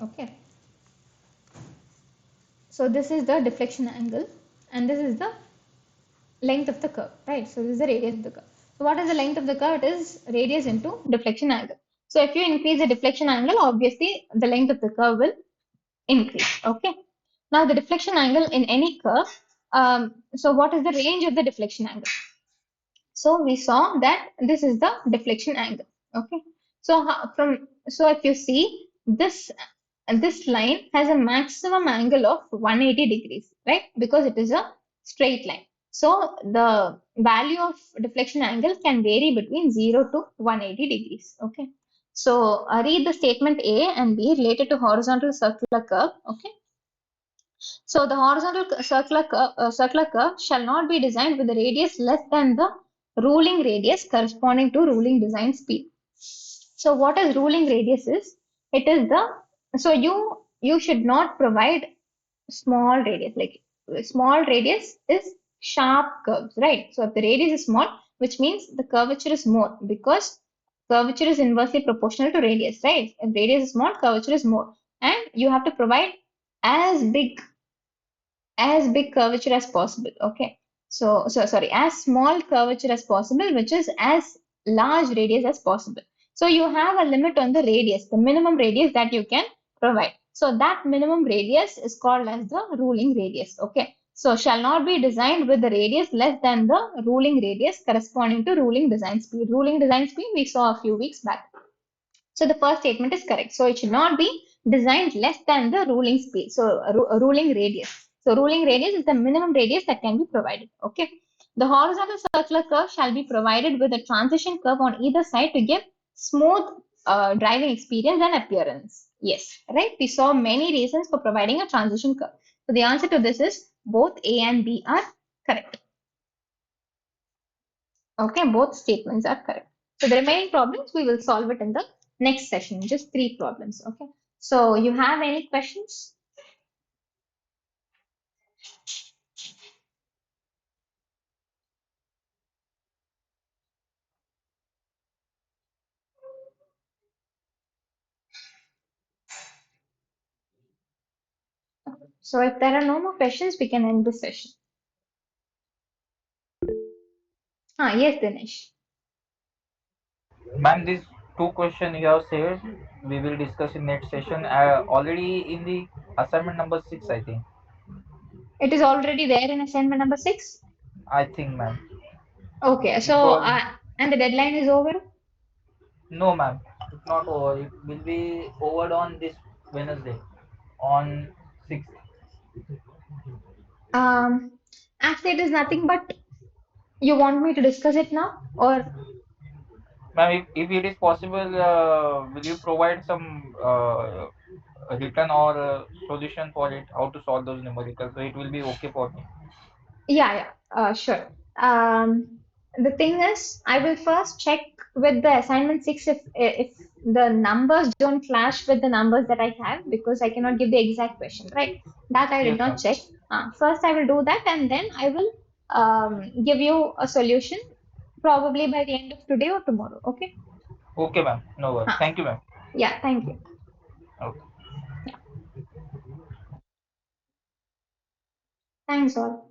okay, so this is the deflection angle and this is the length of the curve, right? So this is the radius of the curve. So what is the length of the curve? It is radius into deflection angle. So if you increase the deflection angle, obviously the length of the curve will increase. Okay, now the deflection angle in any curve, so what is the range of the deflection angle? So we saw that this is the deflection angle. Okay, so if you see this, this line has a maximum angle of 180 degrees, right? Because it is a straight line. So the value of deflection angle can vary between 0 to 180 degrees. Okay, so read the statement A and B related to horizontal circular curve. Okay, so the horizontal circular curve shall not be designed with a radius less than the ruling radius corresponding to ruling design speed. So what is ruling radius is? It is the, so you should not provide small radius. Like small radius is sharp curves, right? So if the radius is small, which means the curvature is more, because curvature is inversely proportional to radius, right? If radius is small, curvature is more, and you have to provide as big curvature as possible. Okay, so sorry, as small curvature as possible, which is as large radius as possible. So you have a limit on the radius, the minimum radius that you can provide. So that minimum radius is called as the ruling radius. Okay, so shall not be designed with the radius less than the ruling radius corresponding to ruling design speed. Ruling design speed we saw a few weeks back. So the first statement is correct. So it should not be designed less than the ruling speed. So ruling radius. So ruling radius is the minimum radius that can be provided. Okay. The horizontal circular curve shall be provided with a transition curve on either side to give smooth driving experience and appearance. Yes, right. We saw many reasons for providing a transition curve. So the answer to this is both A and B are correct. Okay, both statements are correct. So the remaining problems we will solve it in the next session, just three problems. Okay. So you have any questions? So if there are no more questions, we can end the session. Yes, Dinesh. Ma'am, these two questions you have said, we will discuss in next session. Already in the assignment number 6, I think. It is already there in assignment number 6. I think, ma'am. Okay, so Because and the deadline is over. no, ma'am, it's not over. It will be over on this Wednesday, on 6th. Um, Actually, it is nothing but you want me to discuss it now, or Ma'am, if it is possible, will you provide some written or solution for it, how to solve those numericals? So it will be okay for me. yeah, yeah, sure. The thing is, I will first check with the assignment 6 if the numbers don't clash with the numbers that I have because I cannot give the exact question, right? That I did Yes, not ma'am. check. First, I will do that and then I will give you a solution probably by the end of today or tomorrow. Okay? Okay, ma'am. No worries. Uh, Thank you, ma'am. yeah, thank you. Okay. Yeah, thanks all.